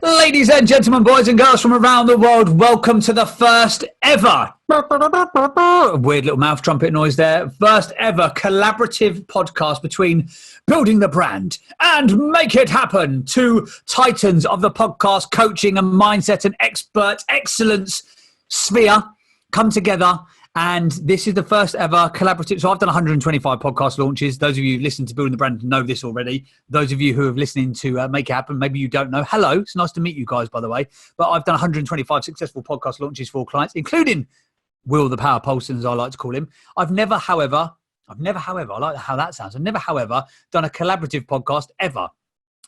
Ladies and gentlemen, boys and girls from around the world, welcome to the first ever, weird little mouth trumpet noise there, first ever collaborative podcast between Building the Brand and Make It Happen, two titans of the podcast coaching and mindset and expert excellence sphere come together. And this is the first ever collaborative. So I've done 125 podcast launches. Those of you who've listened to Building the Brand know this already. Those of you who have listening to Make It Happen, maybe you don't know. Hello, it's nice to meet you guys, by the way. But I've done 125 successful podcast launches for clients, including Will the Power Polston, as I like to call him. I've never, however, I like how that sounds. I've never, however, done a collaborative podcast ever.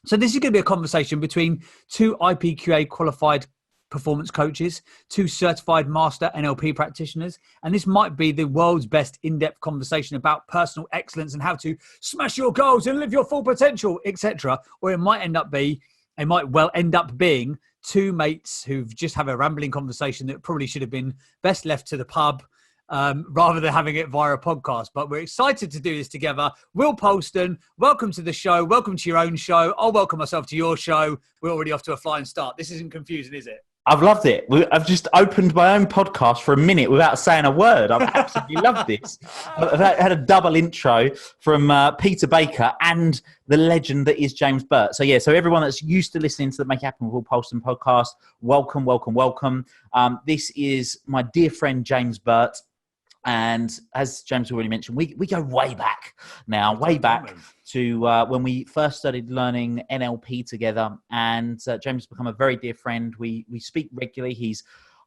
So this is going to be a conversation between two IPQA qualified performance coaches, two certified master NLP practitioners, and this might be the world's best in-depth conversation about personal excellence and how to smash your goals and live your full potential, etc. Or it might well end up being two mates who've just had a rambling conversation that probably should have been best left to the pub rather than having it via a podcast. But we're excited to do this together. Will Polston, welcome to the show. Welcome to your own show. I'll welcome myself to your show. We're already off to a flying start. This isn't confusing, is it? I've loved it. I've just opened my own podcast for a minute without saying a word. I've absolutely loved this. I've had a double intro from Peter Baker and the legend that is James Burtt. So everyone that's used to listening to the Make It Happen with Will Polston podcast, welcome. This is my dear friend, James Burtt. And as James already mentioned, we go way back to when we first started learning NLP together. And James has become a very dear friend. We speak regularly.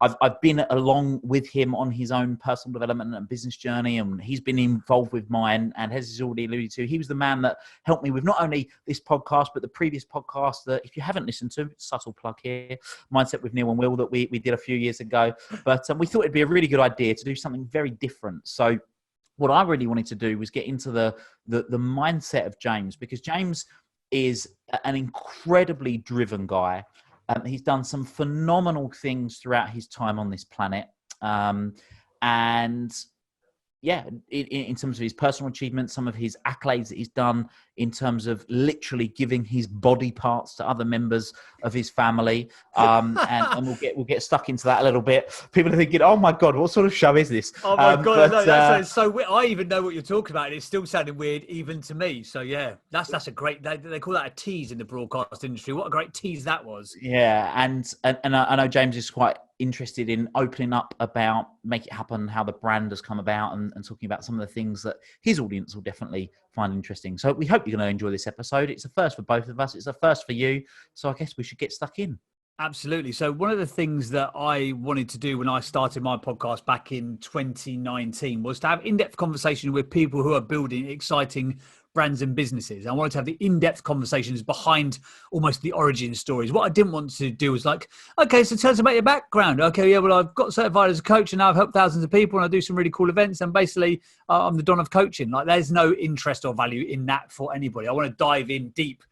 I've been along with him on his own personal development and business journey, and he's been involved with mine. And as he's already alluded to, he was the man that helped me with not only this podcast, but the previous podcast that, if you haven't listened to, subtle plug here, Mindset with Neil and Will, that we did a few years ago. But we thought it'd be a really good idea to do something very different. So what I really wanted to do was get into the mindset of James, because James is an incredibly driven guy. He's done some phenomenal things throughout his time on this planet. In terms of his personal achievements, some of his accolades that he's done in terms of literally giving his body parts to other members of his family. And we'll get stuck into that a little bit. People are thinking, oh my God, what sort of show is this? Oh my God, no, that sounds so weird. I even know what you're talking about. And it's still sounding weird even to me. So yeah, that's a great, they call that a tease in the broadcast industry. What a great tease that was. Yeah. And I know James is quite interested in opening up about Make It Happen, how the brand has come about, and talking about some of the things that his audience will definitely find interesting. So we hope you're going to enjoy this episode. It's a first for both of us. It's a first for you. So I guess we should get stuck in. Absolutely. So one of the things that I wanted to do when I started my podcast back in 2019 was to have in-depth conversation with people who are building exciting brands and businesses. I wanted to have the in-depth conversations behind almost the origin stories. What I didn't want to do was like, okay, so tell us about your background. Okay, yeah, well, I've got certified as a coach and now I've helped thousands of people and I do some really cool events. And basically, I'm the Don of coaching. Like, there's no interest or value in that for anybody. I want to dive in deep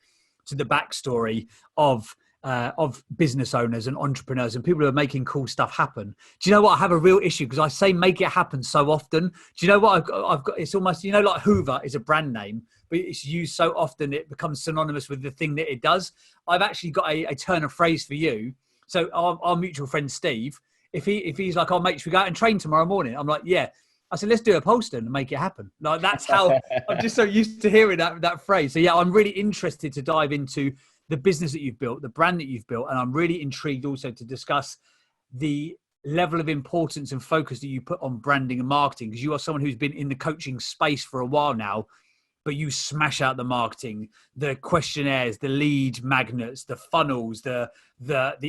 to the backstory of business owners and entrepreneurs and people who are making cool stuff happen. Do you know what? I have a real issue because I say make it happen so often. Do you know what I've got? It's almost, like Hoover is a brand name, but it's used so often it becomes synonymous with the thing that it does. I've actually got a turn of phrase for you. So our mutual friend Steve, if he's like, oh mate, should we go out and train tomorrow morning? I'm like, yeah. I said, let's do a Polston and make it happen. Like, that's how I'm just so used to hearing that phrase. So yeah, I'm really interested to dive into the business that you've built, the brand that you've built. And I'm really intrigued also to discuss the level of importance and focus that you put on branding and marketing, because you are someone who's been in the coaching space for a while now, but you smash out the marketing, the questionnaires, the lead magnets, the funnels, the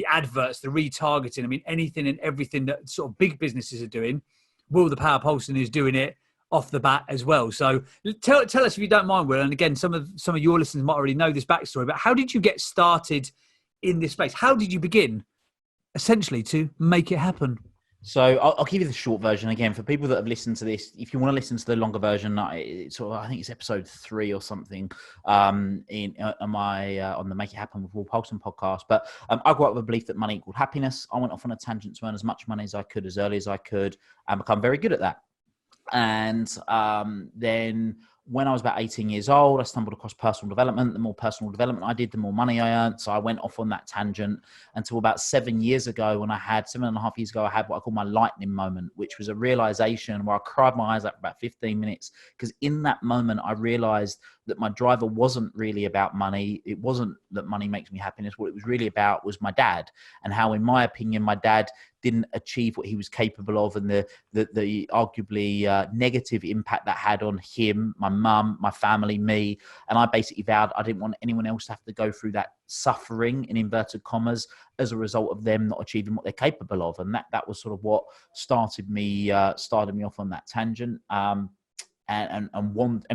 adverts, the retargeting. I mean, anything and everything that sort of big businesses are doing. Will the Power Polston is doing it off the bat as well. So tell us, if you don't mind, Will, and again, some of your listeners might already know this backstory, but how did you get started in this space? How did you begin essentially to make it happen? So I'll give you the short version again for people that have listened to this. If you want to listen to the longer version, I think it's episode 3 or something on the Make It Happen with Will Polston podcast. But I grew up with a belief that money equaled happiness. I went off on a tangent to earn as much money as I could as early as I could and become very good at that. And then when I was about 18 years old, I stumbled across personal development. The more personal development I did, the more money I earned. So I went off on that tangent until about 7.5 years ago, I had what I call my lightning moment, which was a realization where I cried my eyes out for about 15 minutes. Because in that moment, I realized that my driver wasn't really about money. It wasn't that money makes me happiness. What it was really about was my dad, and how, in my opinion, my dad didn't achieve what he was capable of, and the arguably negative impact that had on him, my mum, my family, me. And I basically vowed I didn't want anyone else to have to go through that suffering, in inverted commas, as a result of them not achieving what they're capable of. And that was sort of what started me off on that tangent. And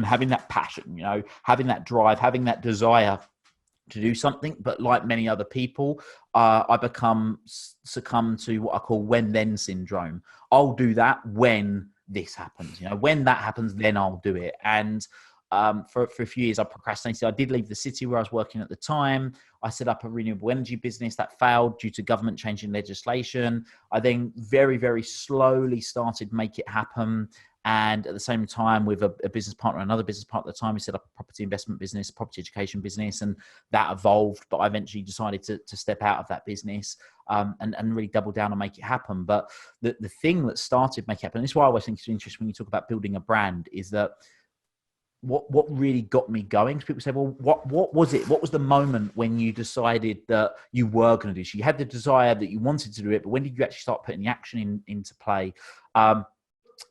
having that passion, having that drive, having that desire to do something. But like many other people, I succumb to what I call when then syndrome. I'll do that when this happens. When that happens, then I'll do it. And for a few years, I procrastinated. I did leave the city where I was working at the time. I set up a renewable energy business that failed due to government changing legislation. I then very, very slowly started to make it happen. And at the same time, with a business partner, another business partner at the time, we set up a property investment business, property education business, and that evolved. But I eventually decided to step out of that business and really double down and make it happen. But the thing that started making it happen, and this is why I always think it's interesting when you talk about building a brand, is that what really got me going. Because people say, well, what was it? What was the moment when you decided that you were going to do? So you had the desire that you wanted to do it, but when did you actually start putting the action into play?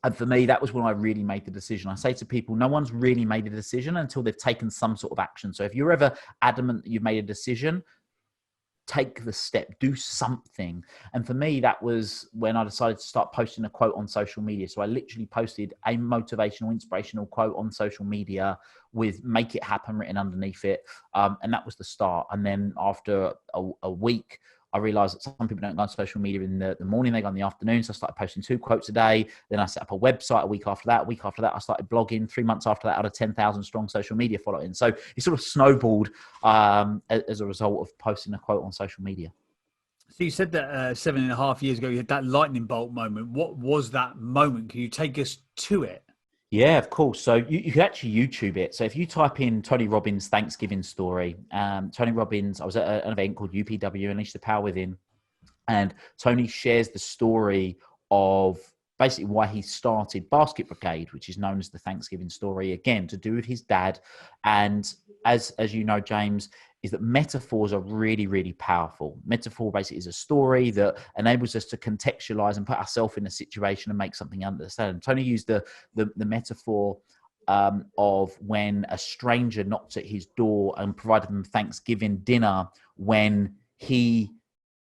And for me, that was when I really made the decision. I say to people, no one's really made a decision until they've taken some sort of action. So if you're ever adamant that you've made a decision, take the step, do something. And for me, that was when I decided to start posting a quote on social media. So I literally posted a motivational, inspirational quote on social media with "make it happen" written underneath it. And that was the start. And then after a week, I realized that some people don't go on social media in the morning, they go in the afternoon. So I started posting 2 quotes a day. Then I set up a website a week after that. A week after that, I started blogging. 3 months after that, I had a 10,000 strong social media following. So it sort of snowballed as a result of posting a quote on social media. So you said that 7.5 years ago, you had that lightning bolt moment. What was that moment? Can you take us to it? Yeah, of course. So you can actually YouTube it. So if you type in Tony Robbins Thanksgiving story, Tony Robbins, I was at an event called UPW, Unleash the Power Within, and Tony shares the story of basically why he started Basket Brigade, which is known as the Thanksgiving story, again, to do with his dad. And as you know, James, is that metaphors are really, really powerful. Metaphor basically is a story that enables us to contextualize and put ourselves in a situation and make something understand. Tony used the metaphor of when a stranger knocked at his door and provided him Thanksgiving dinner when he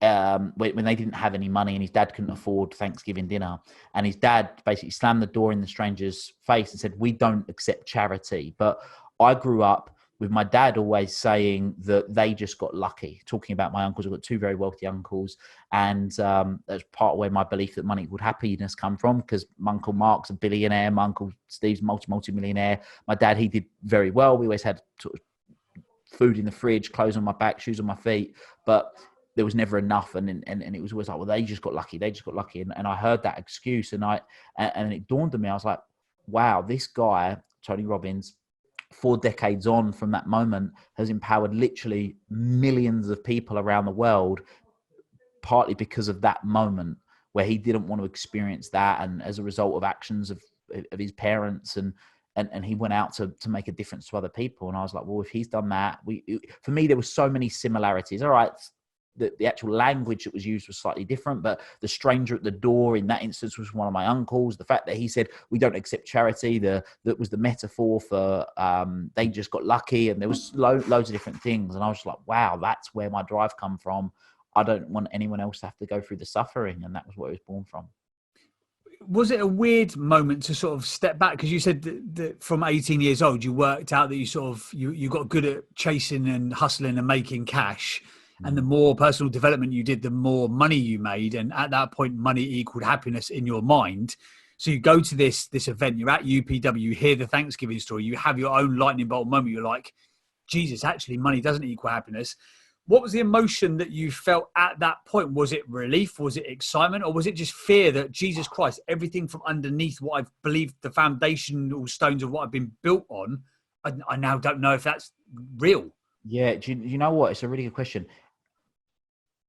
when they didn't have any money and his dad couldn't afford Thanksgiving dinner. And his dad basically slammed the door in the stranger's face and said, "We don't accept charity." But I grew up with my dad always saying that they just got lucky, talking about my uncles. I've got 2 very wealthy uncles. And that's part of where my belief that money equaled happiness come from, because my Uncle Mark's a billionaire. My Uncle Steve's multi-millionaire. My dad, he did very well. We always had sort of food in the fridge, clothes on my back, shoes on my feet. But there was never enough. And it was always like, well, they just got lucky. They just got lucky. And I heard that excuse. And it dawned on me. I was like, wow, this guy, Tony Robbins, 4 decades on from that moment, has empowered literally millions of people around the world, partly because of that moment where he didn't want to experience that. And as a result of actions of his parents, and he went out to make a difference to other people. And I was like, well, if he's done that, for me, there were so many similarities. All right. The actual language that was used was slightly different, but the stranger at the door in that instance was one of my uncles. The fact that he said, "We don't accept charity," that was the metaphor for they just got lucky. And there was loads of different things. And I was just like, wow, that's where my drive come from. I don't want anyone else to have to go through the suffering. And that was where it was born from. Was it a weird moment to sort of step back? Because you said that from 18 years old, you worked out that you got good at chasing and hustling and making cash. And the more personal development you did, the more money you made. And at that point, money equaled happiness in your mind. So you go to this event, you're at UPW, you hear the Thanksgiving story, you have your own lightning bolt moment. You're like, Jesus, actually, money doesn't equal happiness. What was the emotion that you felt at that point? Was it relief? Was it excitement? Or was it just fear that, Jesus Christ, everything from underneath what I've believed the foundational stones of what I've been built on, I now don't know if that's real? Yeah. Do you know what? It's a really good question.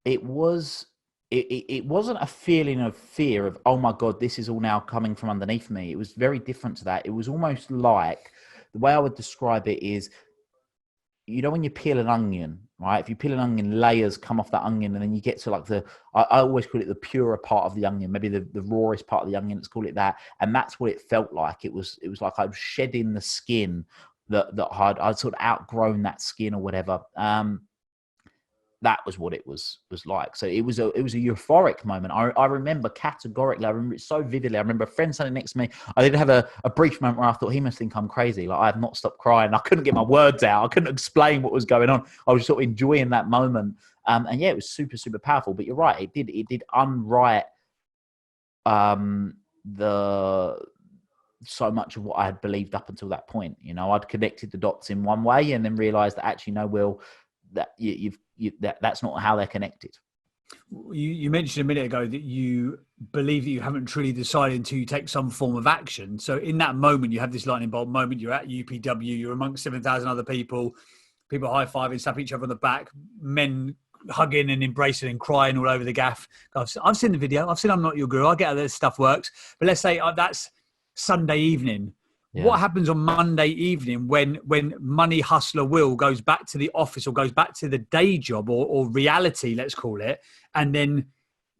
It wasn't a feeling of fear of, oh my God, this is all now coming from underneath me. It was very different to that. It was almost like, the way I would describe it is, you know, when you peel an onion, right? If you peel an onion, layers come off that onion, and then you get to like I always call it the purer part of the onion, maybe the rawest part of the onion, let's call it that. And that's what it felt like. It was like I was shedding the skin that I'd sort of outgrown that skin or whatever. That was what it was like. So it was a euphoric moment. I remember categorically. I remember it so vividly. I remember a friend standing next to me. I did have a brief moment where I thought, he must think I'm crazy. Like, I have not stopped crying. I couldn't get my words out. I couldn't explain what was going on. I was sort of enjoying that moment. And yeah, it was super, super powerful. But you're right. It did unwrite so much of what I had believed up until that point. You know, I'd connected the dots in one way and then realized that actually, no, Will, that that's not how they're connected. You mentioned a minute ago that you believe that you haven't truly decided until you take some form of action. So in that moment, you have this lightning bolt moment. You're at UPW. You're amongst 7,000 other people. People high-fiving, slap each other on the back. Men hugging and embracing and crying all over the gaff. I've seen the video. I've seen I'm Not Your Guru. I get how this stuff works. But let's say that's Sunday evening. Yeah. What happens on Monday evening when money hustler Will goes back to the office or goes back to the day job or reality, let's call it, and then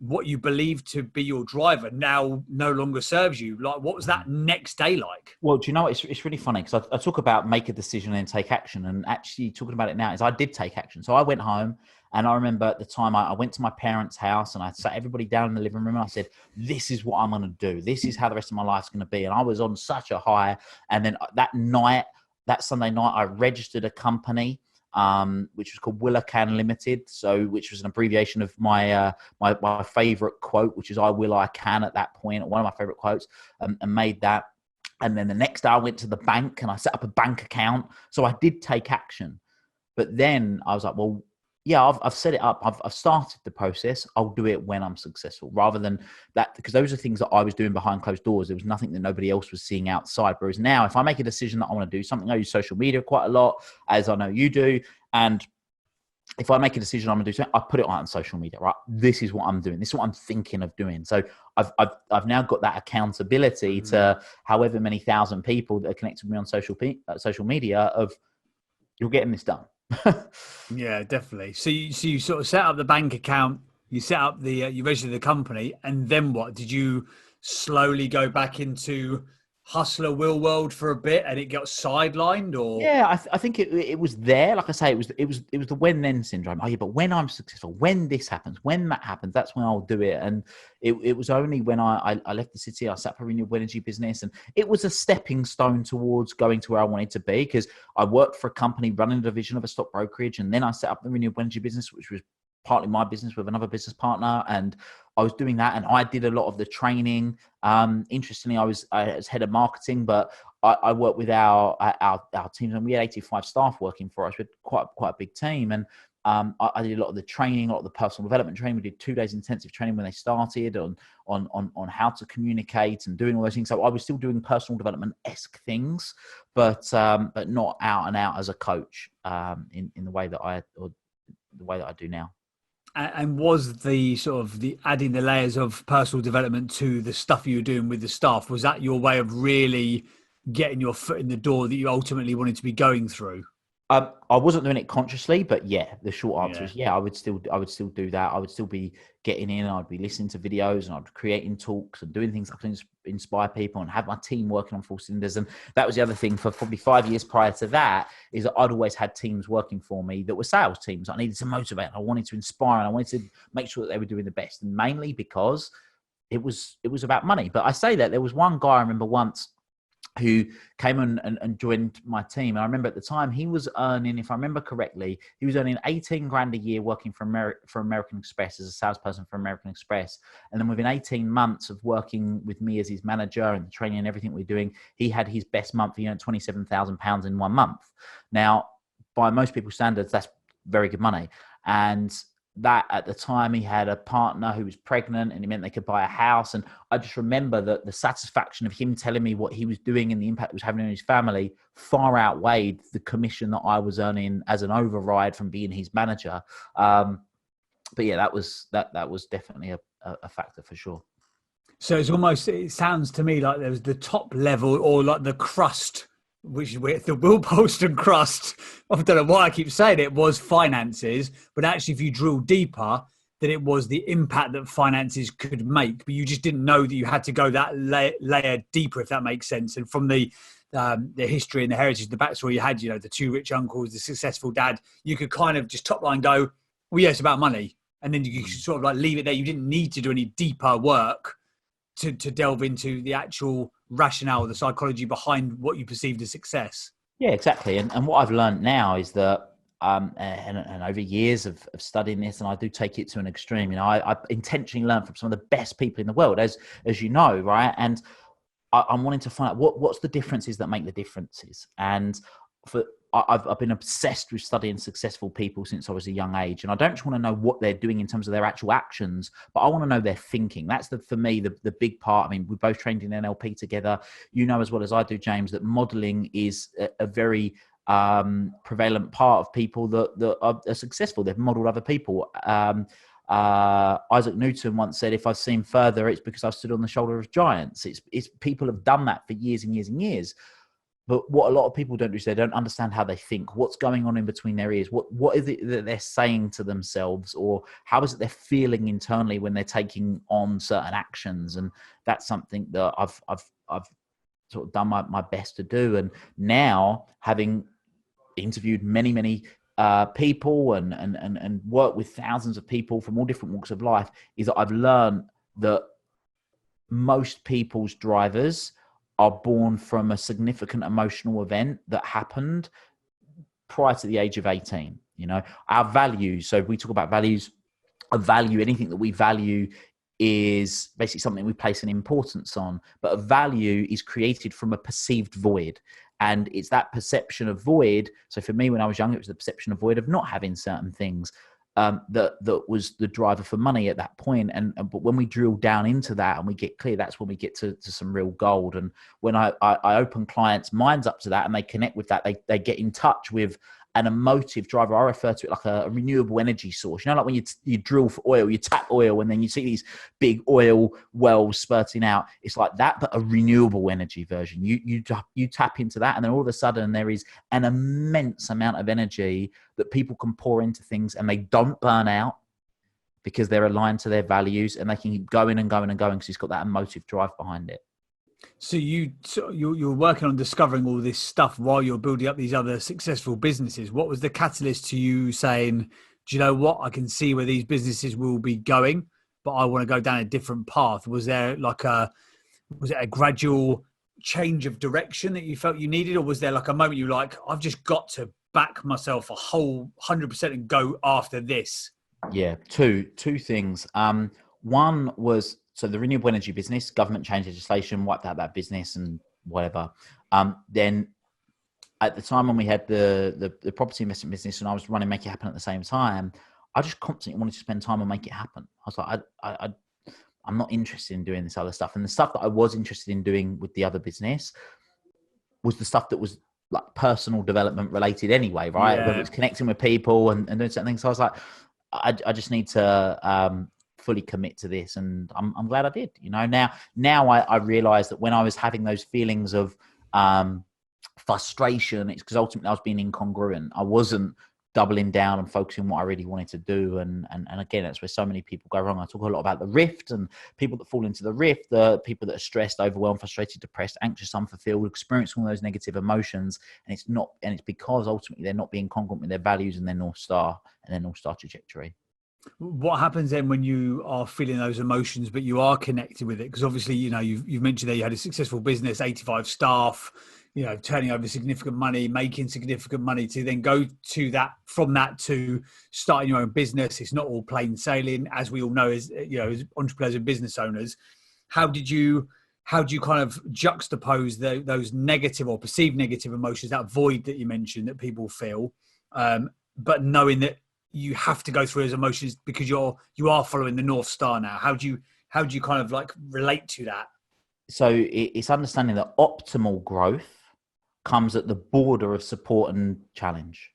what you believe to be your driver now no longer serves you? Like, what was that next day like? Well, do you know, it's really funny because I talk about make a decision and take action, and actually talking about it now is I did take action. So I went home, and I remember at the time I went to my parents' house and I sat everybody down in the living room and I said, this is what I'm going to do. This is how the rest of my life's going to be. And I was on such a high. And then that Sunday night, I registered a company, which was called Willacan Limited. So, which was an abbreviation of my favorite quote, which is I will, I can at that point, one of my favorite quotes, and made that. And then the next day I went to the bank and I set up a bank account. So I did take action. But then I was like, well, yeah, I've set it up. I've started the process. I'll do it when I'm successful, rather than that, because those are things that I was doing behind closed doors. There was nothing that nobody else was seeing outside. Whereas now, if I make a decision that I want to do something, I use social media quite a lot, as I know you do. And if I make a decision I'm going to do something, I put it on social media, right? This is what I'm doing. This is what I'm thinking of doing. So I've now got that accountability to however many thousand people that are connected with me on social media of, you're getting this done. Yeah, definitely. So you sort of set up the bank account, you set up you registered the company, and then what? Did you slowly go back into hustler Will world for a bit and it got sidelined? Or yeah, I think it was there. Like I say, it was the when then syndrome. Oh yeah, but when I'm successful, when this happens, when that happens, that's when I'll do it. And it was only when I left the city, I set up a renewable energy business, and it was a stepping stone towards going to where I wanted to be, because I worked for a company running a division of a stock brokerage, and then I set up the renewable energy business, which was partly my business with another business partner, and I was doing that, and I did a lot of the training. Interestingly, I was head of marketing, but I worked with our teams, and we had 85 staff working for us. We had quite a big team, and I did a lot of the training, a lot of the personal development training. We did 2 days intensive training when they started on how to communicate and doing all those things. So I was still doing personal development-esque things, but not out and out as a coach in the way that I do now. And was the sort of the adding the layers of personal development to the stuff you were doing with the staff, was that your way of really getting your foot in the door that you ultimately wanted to be going through? I wasn't doing it consciously, but yeah, the short answer is I would still do that. I would still be getting in. I'd be listening to videos, and I'd be creating talks and doing things that can inspire people, and have my team working on full cylinders. And that was the other thing for probably 5 years prior to that, is that I'd always had teams working for me that were sales teams. I needed to motivate, I wanted to inspire, and I wanted to make sure that they were doing the best. And mainly because it was about money. But I say that there was one guy I remember once who came and joined my team. And I remember at the time he was earning, if I remember correctly, he was earning 18 grand a year working for American Express as a salesperson for American Express. And then within 18 months of working with me as his manager and the training and everything we're doing, he had his best month. He earned £27,000 in 1 month. Now, by most people's standards, that's very good money. And that at the time he had a partner who was pregnant, and it meant they could buy a house. And I just remember that the satisfaction of him telling me what he was doing and the impact it was having on his family far outweighed the commission that I was earning as an override from being his manager. But yeah, that was definitely a factor for sure. So it sounds to me like there was the top level, or like the crust, which is where the Will Polston crust, I don't know why I keep saying it, was finances. But actually, if you drill deeper, that it was the impact that finances could make. But you just didn't know that you had to go that layer deeper, if that makes sense. And from the history and the heritage, the backstory you had, the two rich uncles, the successful dad, you could kind of just top line go, well, yeah, it's about money. And then you could sort of like leave it there. You didn't need to do any deeper work to delve into the actual rationale, the psychology behind what you perceived as success. Yeah, exactly. And what I've learned now is that, and over years of studying this, and I do take it to an extreme, I intentionally learn from some of the best people in the world, as you know, right? And I'm wanting to find out what's the differences that make the differences. And I've been obsessed with studying successful people since I was a young age. And I don't just want to know what they're doing in terms of their actual actions, but I want to know their thinking. That's for me, the big part. I mean, we both trained in NLP together. You know as well as I do, James, that modeling is a very prevalent part of people that are successful. They've modeled other people. Isaac Newton once said, if I've seen further, it's because I've stood on the shoulder of giants. It's people have done that for years and years and years. But what a lot of people don't do is they don't understand how they think, what's going on in between their ears, what is it that they're saying to themselves, or how is it they're feeling internally when they're taking on certain actions. And that's something that I've sort of done my best to do. And now, having interviewed many people and worked with thousands of people from all different walks of life, is that I've learned that most people's drivers are born from a significant emotional event that happened prior to the age of 18. Our values. So if we talk about values, a value, anything that we value is basically something we place an importance on, but a value is created from a perceived void. And it's that perception of void. So for me, when I was young, it was the perception of void of not having certain things. That was the driver for money at that point. But when we drill down into that and we get clear, that's when we get to some real gold. And when I open clients' minds up to that and they connect with that, they get in touch with an emotive driver. I refer to it like a renewable energy source. Like when you drill for oil, you tap oil, and then you see these big oil wells spurting out. It's like that, but a renewable energy version. You tap into that, and then all of a sudden there is an immense amount of energy that people can pour into things, and they don't burn out because they're aligned to their values, and they can keep going and going and going because it's got that emotive drive behind it. So you're working on discovering all this stuff while you're building up these other successful businesses. What was the catalyst to you saying, do you know what? I can see where these businesses will be going, but I want to go down a different path. Was there was it a gradual change of direction that you felt you needed? Or was there like a moment you were like, I've just got to back myself a whole 100% and go after this? Yeah. Two things. One was, so the renewable energy business, government changed legislation, wiped out that business and whatever. Then at the time when we had the property investment business and I was running Make It Happen at the same time, I just constantly wanted to spend time on Make It Happen. I was like, I'm not interested in doing this other stuff. And the stuff that I was interested in doing with the other business was the stuff that was like personal development related anyway, right? Yeah. Whether it's connecting with people and doing certain things. So I was like, I just need to fully commit to this, and I'm glad I did. Now I realize that when I was having those feelings of frustration, it's because ultimately I was being incongruent. I wasn't doubling down and focusing on what I really wanted to do. And again, that's where so many people go wrong. I talk a lot about the rift and people that fall into the rift, the people that are stressed, overwhelmed, frustrated, depressed, anxious, unfulfilled, experiencing all those negative emotions. And it's because ultimately they're not being congruent with their values and their North Star trajectory. What happens then when you are feeling those emotions, but you are connected with it? Because obviously, you've mentioned that you had a successful business, 85 staff, turning over significant money, making significant money, to then go to that, from that to starting your own business. It's not all plain sailing, as we all know, as entrepreneurs and business owners. How do you kind of juxtapose those negative or perceived negative emotions, that void that you mentioned that people feel, but knowing that you have to go through those emotions because you are following the North Star now? How do you kind of like relate to that? So it's understanding that optimal growth comes at the border of support and challenge.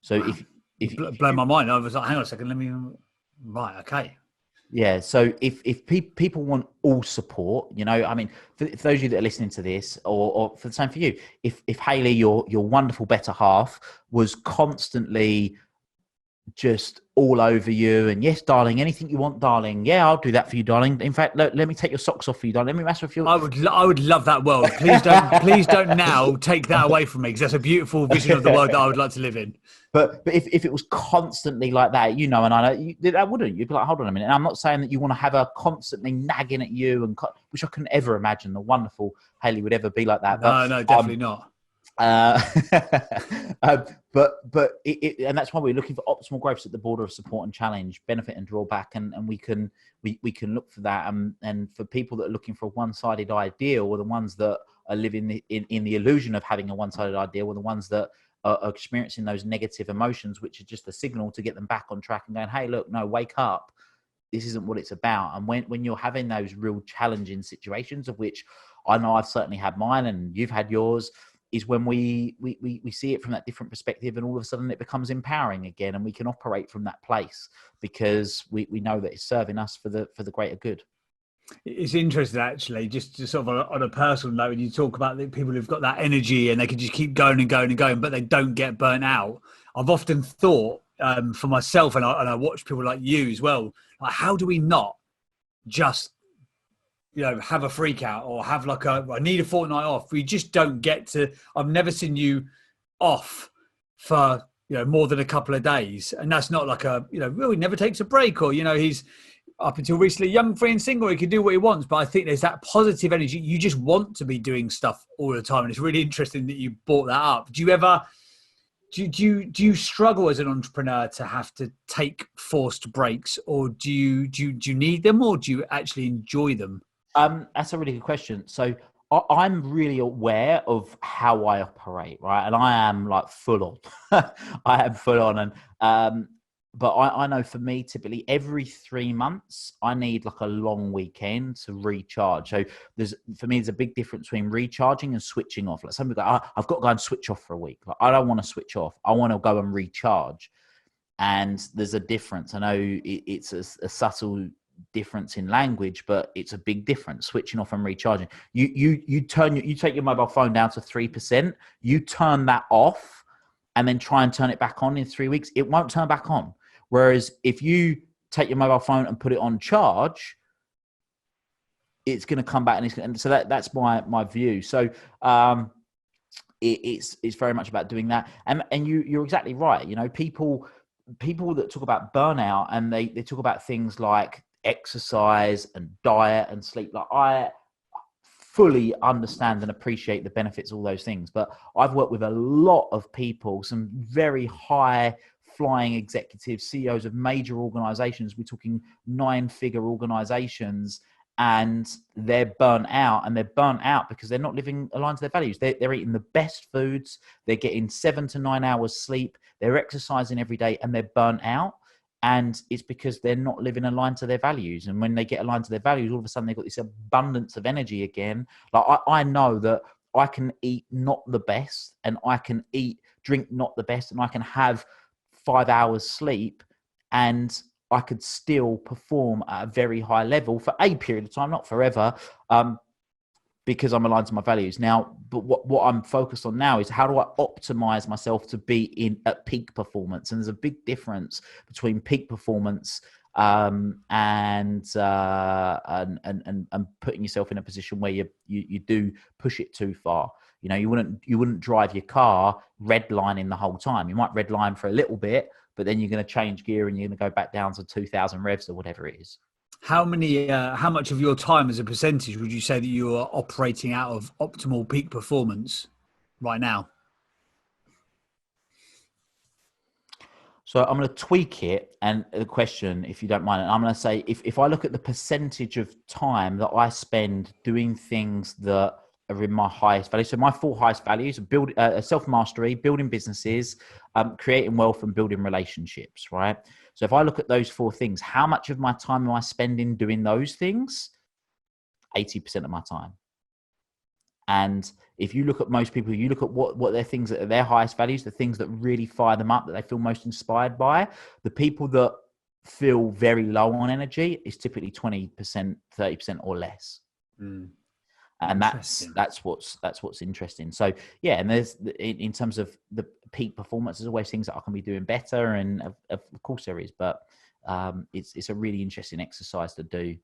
So Wow. if Blow my mind. I was like, hang on a second, right, okay. yeah. So if people want all support, I mean, for those of you that are listening to this, or for the same for you, if Hayley, your wonderful better half, was constantly just all over you, and yes, darling, anything you want, darling. Yeah, I'll do that for you, darling. In fact, let me take your socks off for you, darling. Let me mess with you. I would love that world. Please don't now take that away from me, because that's a beautiful vision of the world that I would like to live in. But if it was constantly like that, and I know that wouldn't. You'd be like, hold on a minute. And I'm not saying that you want to have her constantly nagging at you, which I couldn't ever imagine the wonderful Hayley would ever be like that. No, definitely not. But and that's why we're looking for optimal growth at the border of support and challenge, benefit and drawback, and we can look for that. And for people that are looking for a one-sided ideal, or the ones that are living in the illusion of having a one-sided ideal, or the ones that are experiencing those negative emotions, which are just a signal to get them back on track and going, hey, look, no, wake up. This isn't what it's about. And when you're having those real challenging situations, of which I know I've certainly had mine and you've had yours, is when we see it from that different perspective, and all of a sudden it becomes empowering again, and we can operate from that place because we know that it's serving us for the greater good. It's interesting, actually, just sort of on a personal note, when you talk about the people who've got that energy and they can just keep going and going and going, but they don't get burnt out. I've often thought for myself, and I watch people like you as well, like, how do we not just have a freak out, or have like I need a fortnight off? We just don't get to. I've never seen you off for more than a couple of days, and that's not like he never takes a break, or he's up until recently young, free and single. He can do what he wants, but I think there's that positive energy. You just want to be doing stuff all the time, and it's really interesting that you brought that up. Do you ever do you struggle as an entrepreneur to have to take forced breaks, or do you need them, or do you actually enjoy them? That's a really good question. So I'm really aware of how I operate, right? And I am like full on. I am full on. And but I know for me, typically every 3 months, I need like a long weekend to recharge. So for me, there's a big difference between recharging and switching off. Like some people go, I've got to go and switch off for a week. Like, I don't want to switch off. I want to go and recharge. And there's a difference. I know it's a subtle difference in language, but it's a big difference. Switching off and recharging. You take your mobile phone down to 3%. You turn that off, and then try and turn it back on in 3 weeks. It won't turn back on. Whereas if you take your mobile phone and put it on charge, it's going to come back, and so that's my view. So it's very much about doing that. And you're exactly right. People that talk about burnout, and they talk about things like exercise and diet and sleep. Like, I fully understand and appreciate the benefits of all those things, but I've worked with a lot of people, some very high flying executives, CEOs of major organizations. We're talking 9-figure organizations, and they're burnt out, and they're burnt out because they're not living aligned to their values. They're eating the best foods. They're getting 7 to 9 hours sleep. They're exercising every day, and they're burnt out. And it's because they're not living aligned to their values. And when they get aligned to their values, all of a sudden they've got this abundance of energy again. Like, I know that I can eat not the best, and I can drink not the best, and I can have 5 hours sleep, and I could still perform at a very high level for a period of time, not forever, because I'm aligned to my values. Now, but what I'm focused on now is, how do I optimize myself to be at peak performance? And there's a big difference between peak performance and putting yourself in a position where you do push it too far. You wouldn't drive your car redlining the whole time. You might redline for a little bit, but then you're going to change gear and you're going to go back down to 2,000 revs or whatever it is. How much of your time as a percentage would you say that you are operating out of optimal peak performance right now? So I'm going to tweak it, and the question, if you don't mind, I'm going to say, if I look at the percentage of time that I spend doing things that are in my highest values. So my 4 highest values are self-mastery, building businesses, creating wealth, and building relationships, right? So if I look at those 4 things, how much of my time am I spending doing those things? 80% of my time. And if you look at most people, you look at what their things that are their highest values, the things that really fire them up, that they feel most inspired by, the people that feel very low on energy is typically 20%, 30% or less. And that's what's interesting. So yeah, and there's in terms of the peak performance, there's always things that I can be doing better, and of course there is, but it's a really interesting exercise to do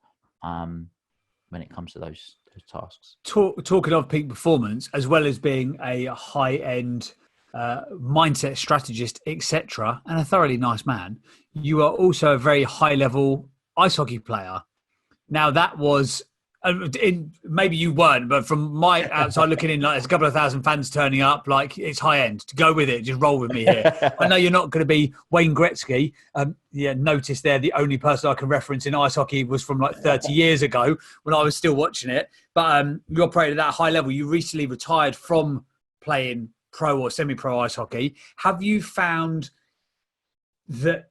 when it comes to those tasks. Talking of peak performance, as well as being a high-end mindset strategist, etc., and a thoroughly nice man, you are also a very high-level ice hockey player. Now, that was maybe you weren't, but from my outside looking in, like there's a couple of thousand fans turning up, like it's high end. To go with it, just roll with me here. I know you're not going to be Wayne Gretzky. Notice there, the only person I can reference in ice hockey was from like 30 years ago when I was still watching it. But you operated at that high level. You recently retired from playing pro or semi-pro ice hockey. Have you found that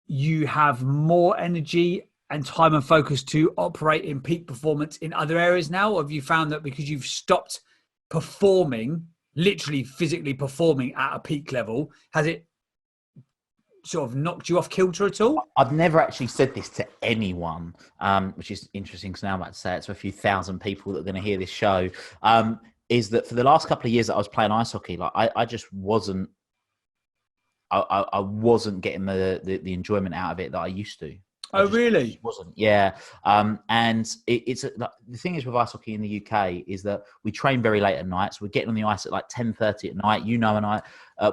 you have more energy and time and focus to operate in peak performance in other areas now? Or have you found that because you've stopped performing, literally physically performing at a peak level, has it sort of knocked you off kilter at all? I've never actually said this to anyone, which is interesting because now I'm about to say it to a few thousand people that are going to hear this show, is that for the last couple of years that I was playing ice hockey, like I just wasn't, I wasn't getting the enjoyment out of it that I used to. Oh, really? Wasn't. Yeah. And it's the thing is with ice hockey in the UK is that we train very late at night. So we're getting on the ice at like 10:30 at night, and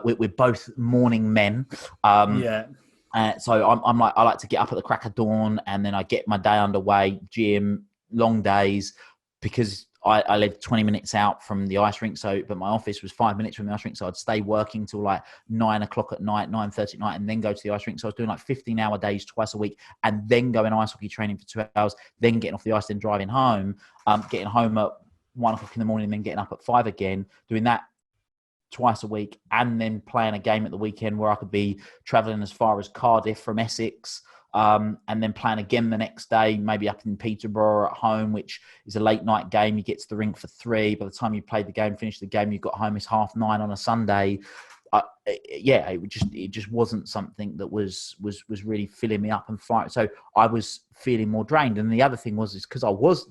we're both morning men. So I like to get up at the crack of dawn, and then I get my day underway, gym, long days, because I lived 20 minutes out from the ice rink. But my office was 5 minutes from the ice rink. So I'd stay working till like 9 o'clock at night, 9:30 at night, and then go to the ice rink. So I was doing like 15-hour days twice a week, and then going ice hockey training for 2 hours, then getting off the ice, then driving home, getting home at 1 o'clock in the morning, then getting up at 5 again, doing that twice a week, and then playing a game at the weekend where I could be traveling as far as Cardiff from Essex. And then playing again the next day, maybe up in Peterborough at home, which is a late night game. You get to the rink for 3. By the time you played the game, finished the game, you got home, it's 9:30 on a Sunday. It just wasn't something that was really filling me up and firing. So I was feeling more drained. And the other thing is because I was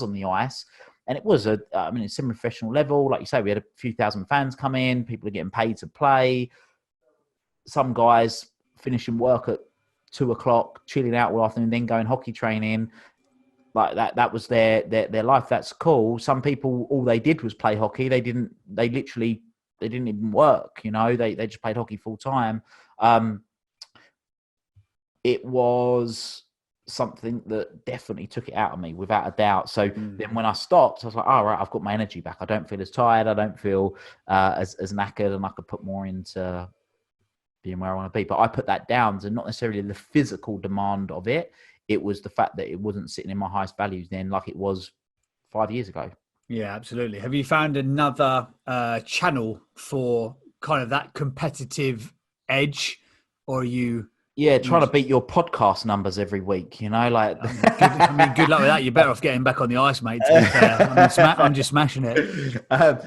on the ice, and it was a semi-professional level. Like you say, we had a few thousand fans come in. People are getting paid to play. Some guys finishing work at 2 o'clock, chilling out all afternoon, then going hockey training. Like that was their life. That's cool. Some people, all they did was play hockey. They didn't even work, they just played hockey full time. It was something that definitely took it out of me without a doubt. So then when I stopped, I was like, all right, I've got my energy back. I don't feel as tired. I don't feel as knackered, and I could put more into being where I want to be. But I put that down to not necessarily the physical demand of it. It was the fact that it wasn't sitting in my highest values then like it was 5 years ago. Yeah, absolutely. Have you found another channel for kind of that competitive edge, or are you... Yeah, trying to beat your podcast numbers every week, good luck with that. You're better off getting back on the ice, mate, to be fair. I'm just smashing it. Have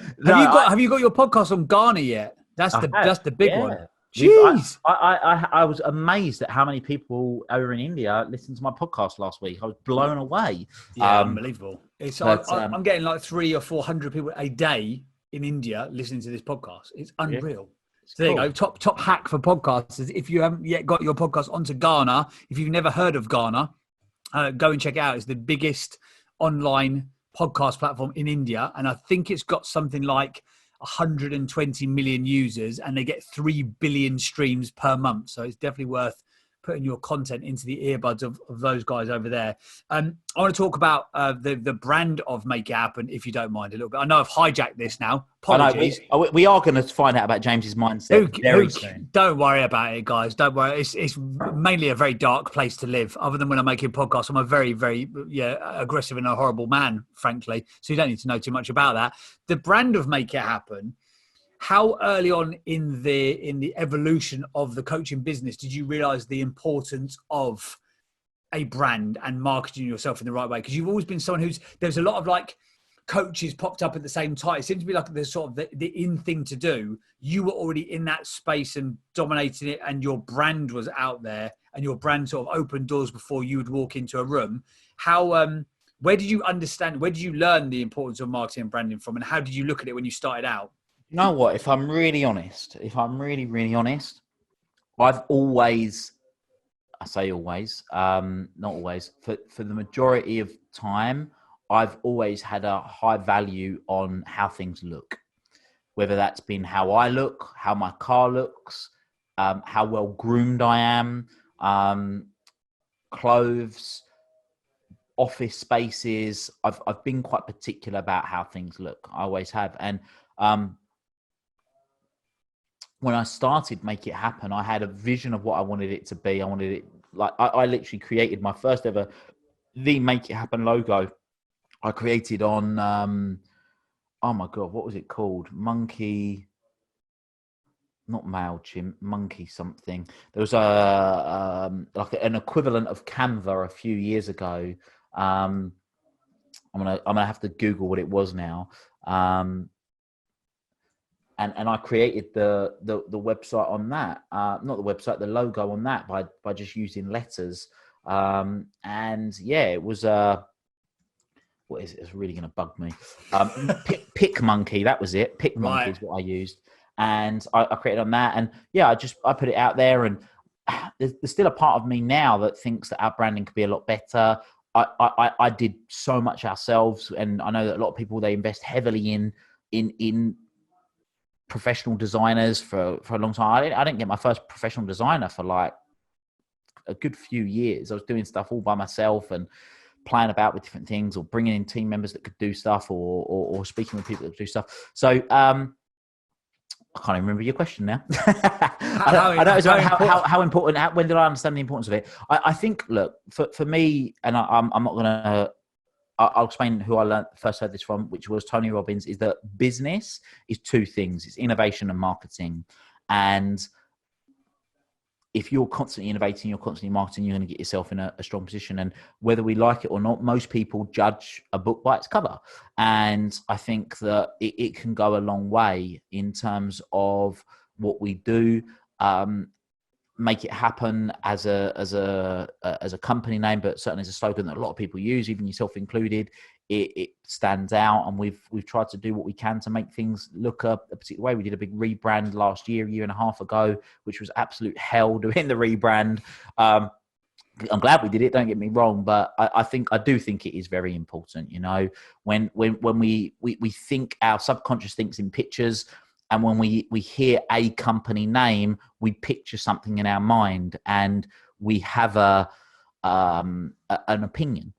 you got your podcast on Ghana yet? That's the big one. Jeez. I was amazed at how many people over in India listened to my podcast last week. I was blown away. Yeah, unbelievable. I'm getting like 300 or 400 people a day in India listening to this podcast. It's unreal. So there you go. Top hack for podcasts is if you haven't yet got your podcast onto Ghana, if you've never heard of Ghana, go and check it out. It's the biggest online podcast platform in India. And I think it's got something like 120 million users, and they get 3 billion streams per month. So it's definitely worth putting your content into the earbuds of those guys over there. I want to talk about the brand of Make It Happen, if you don't mind a little bit. I know I've hijacked this now. Apologies. I know, we are going to find out about James's mindset very soon. Don't worry about it, guys. Don't worry. It's mainly a very dark place to live. Other than when I'm making podcasts, I'm a very, very aggressive and a horrible man, frankly. So you don't need to know too much about that. The brand of Make It Happen. How early on in the evolution of the coaching business did you realize the importance of a brand and marketing yourself in the right way? Because you've always been someone there's a lot of like coaches popped up at the same time. It seems to be like the sort of the in thing to do. You were already in that space and dominating it, and your brand was out there, and your brand sort of opened doors before you would walk into a room. How, where did you learn the importance of marketing and branding from, and how did you look at it when you started out? You know what? If I'm really honest, I've always, I say always, not always, for the majority of time, I've always had a high value on how things look, whether that's been how I look, how my car looks, how well groomed I am, clothes, office spaces. I've been quite particular about how things look. I always have. And, when I started Make It Happen, I had a vision of what I wanted it to be. I wanted it like I literally created my first ever the Make It Happen logo. I created on oh my god, what was it called? Monkey, not MailChimp, Monkey something. There was like an equivalent of Canva a few years ago. I'm gonna have to Google what it was now. And I created the website on that, not the website, the logo on that by just using letters. And yeah, it was what is it? It's really going to bug me. Pick Monkey, that was it. Pick Monkey is what I used, and I created on that. And yeah, I put it out there, and there's still a part of me now that thinks that our branding could be a lot better. I did so much ourselves, and I know that a lot of people, they invest heavily in professional designers for a long time. I didn't get my first professional designer for like a good few years. I was doing stuff all by myself and playing about with different things, or bringing in team members that could do stuff, or speaking with people that could do stuff. So I can't even remember your question now. How important, when did I understand the importance of it? I think, look, for me, and I'm not going to, I'll explain who I first heard this from, which was Tony Robbins, is that business is two things. It's innovation and marketing. And if you're constantly innovating, you're constantly marketing, you're going to get yourself in a strong position. And whether we like it or not, most people judge a book by its cover. And I think that it can go a long way in terms of what we do. Make It Happen as a company name, but certainly as a slogan that a lot of people use, even yourself included. It stands out, and we've tried to do what we can to make things look a particular way. We did a big rebrand last year and a half ago, which was absolute hell doing the rebrand. I'm glad we did it, don't get me wrong, but I do think it is very important. You know, when we think, our subconscious thinks in pictures. And when we hear a company name, we picture something in our mind, and we have an opinion.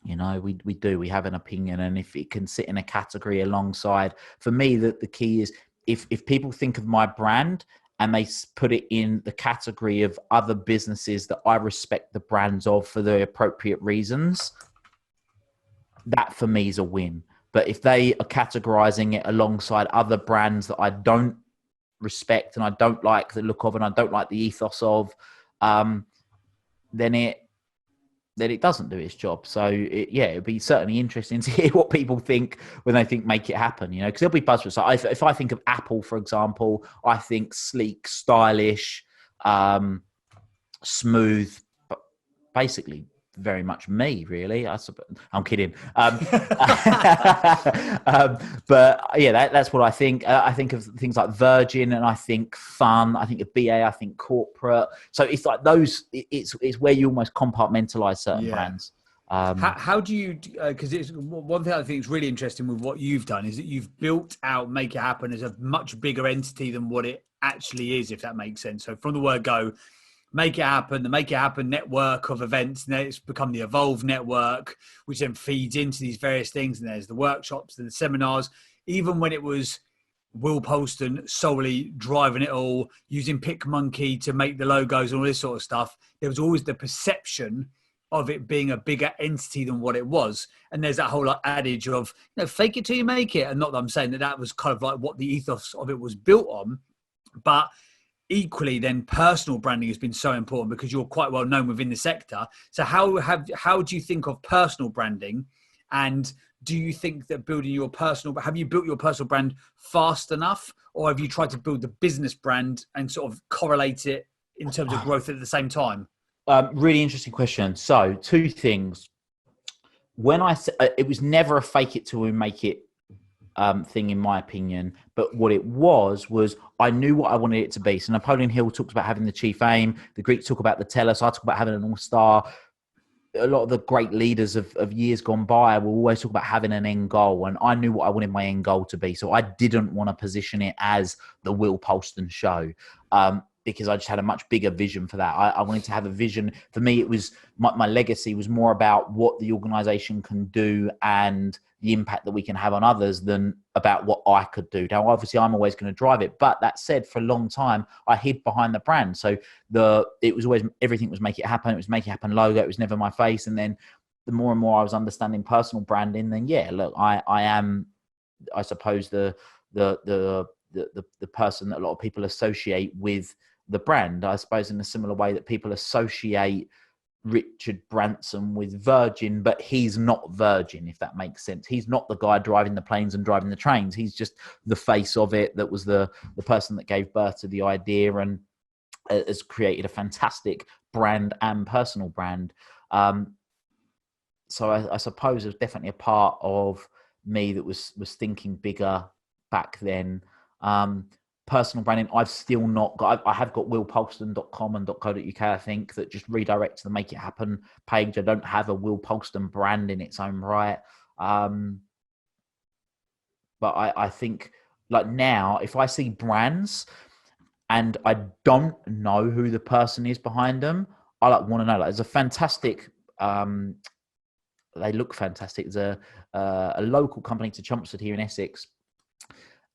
You know, we have an opinion, and if it can sit in a category alongside, for me, the key is if people think of my brand and they put it in the category of other businesses that I respect the brands of for the appropriate reasons, that for me is a win. But if they are categorizing it alongside other brands that I don't respect and I don't like the look of and I don't like the ethos of, then it doesn't do its job. So it'd be certainly interesting to hear what people think when they think Make It Happen, you know, because there'll be buzzwords. So if I think of Apple, for example, I think sleek, stylish, smooth, but basically very much me, really. I'm kidding. But yeah, that's what I think. I think of things like Virgin, and I think fun. I think of BA. I think corporate. So it's like those. It's where you almost compartmentalize certain brands. How do you? Because it's one thing I think is really interesting with what you've done is that you've built out Make It Happen as a much bigger entity than what it actually is, if that makes sense. So from the word go, Make It Happen, the Make It Happen network of events, and then it's become the Evolve network, which then feeds into these various things. And there's the workshops and the seminars. Even when it was Will Polston solely driving it all, using PicMonkey to make the logos and all this sort of stuff, there was always the perception of it being a bigger entity than what it was. And there's that whole like, adage of, fake it till you make it. And not that I'm saying that was kind of like what the ethos of it was built on, but equally then personal branding has been so important because you're quite well known within the sector. So how do you think of personal branding, and do you think that have you built your personal brand fast enough, or have you tried to build the business brand and sort of correlate it in terms of growth at the same time? Really interesting question. So 2 things. When it was never a fake it till we make it thing, in my opinion, but what it was I knew what I wanted it to be. So Napoleon Hill talks about having the chief aim, the Greeks talk about the telos, I talk about having an all-star. A lot of the great leaders of years gone by will always talk about having an end goal, and I knew what I wanted my end goal to be. So I didn't want to position it as the Will Polston show, because I just had a much bigger vision for that. I wanted to have a vision. For me, it was my legacy was more about what the organization can do and the impact that we can have on others than about what I could do. Now, obviously, I'm always going to drive it. But that said, for a long time, I hid behind the brand. So it was always, everything was Make It Happen. It was Make It Happen logo. It was never my face. And then the more and more I was understanding personal branding, then yeah, look, I am, I suppose, the person that a lot of people associate with the brand. I suppose in a similar way that people associate Richard Branson with Virgin, but he's not Virgin, if that makes sense. He's not the guy driving the planes and driving the trains. He's just the face of it. That was the person that gave birth to the idea and has created a fantastic brand and personal brand. So I suppose there's definitely a part of me that was thinking bigger back then. Personal branding, I've still not got. I have got willpolston.com and .co.uk, I think, that just redirect to the Make It Happen page. I don't have a Will Polston brand in its own right. But I think, like, now, if I see brands and I don't know who the person is behind them, I want to know. Like, there's a fantastic, they look fantastic. There's a local company to Chelmsford here in Essex,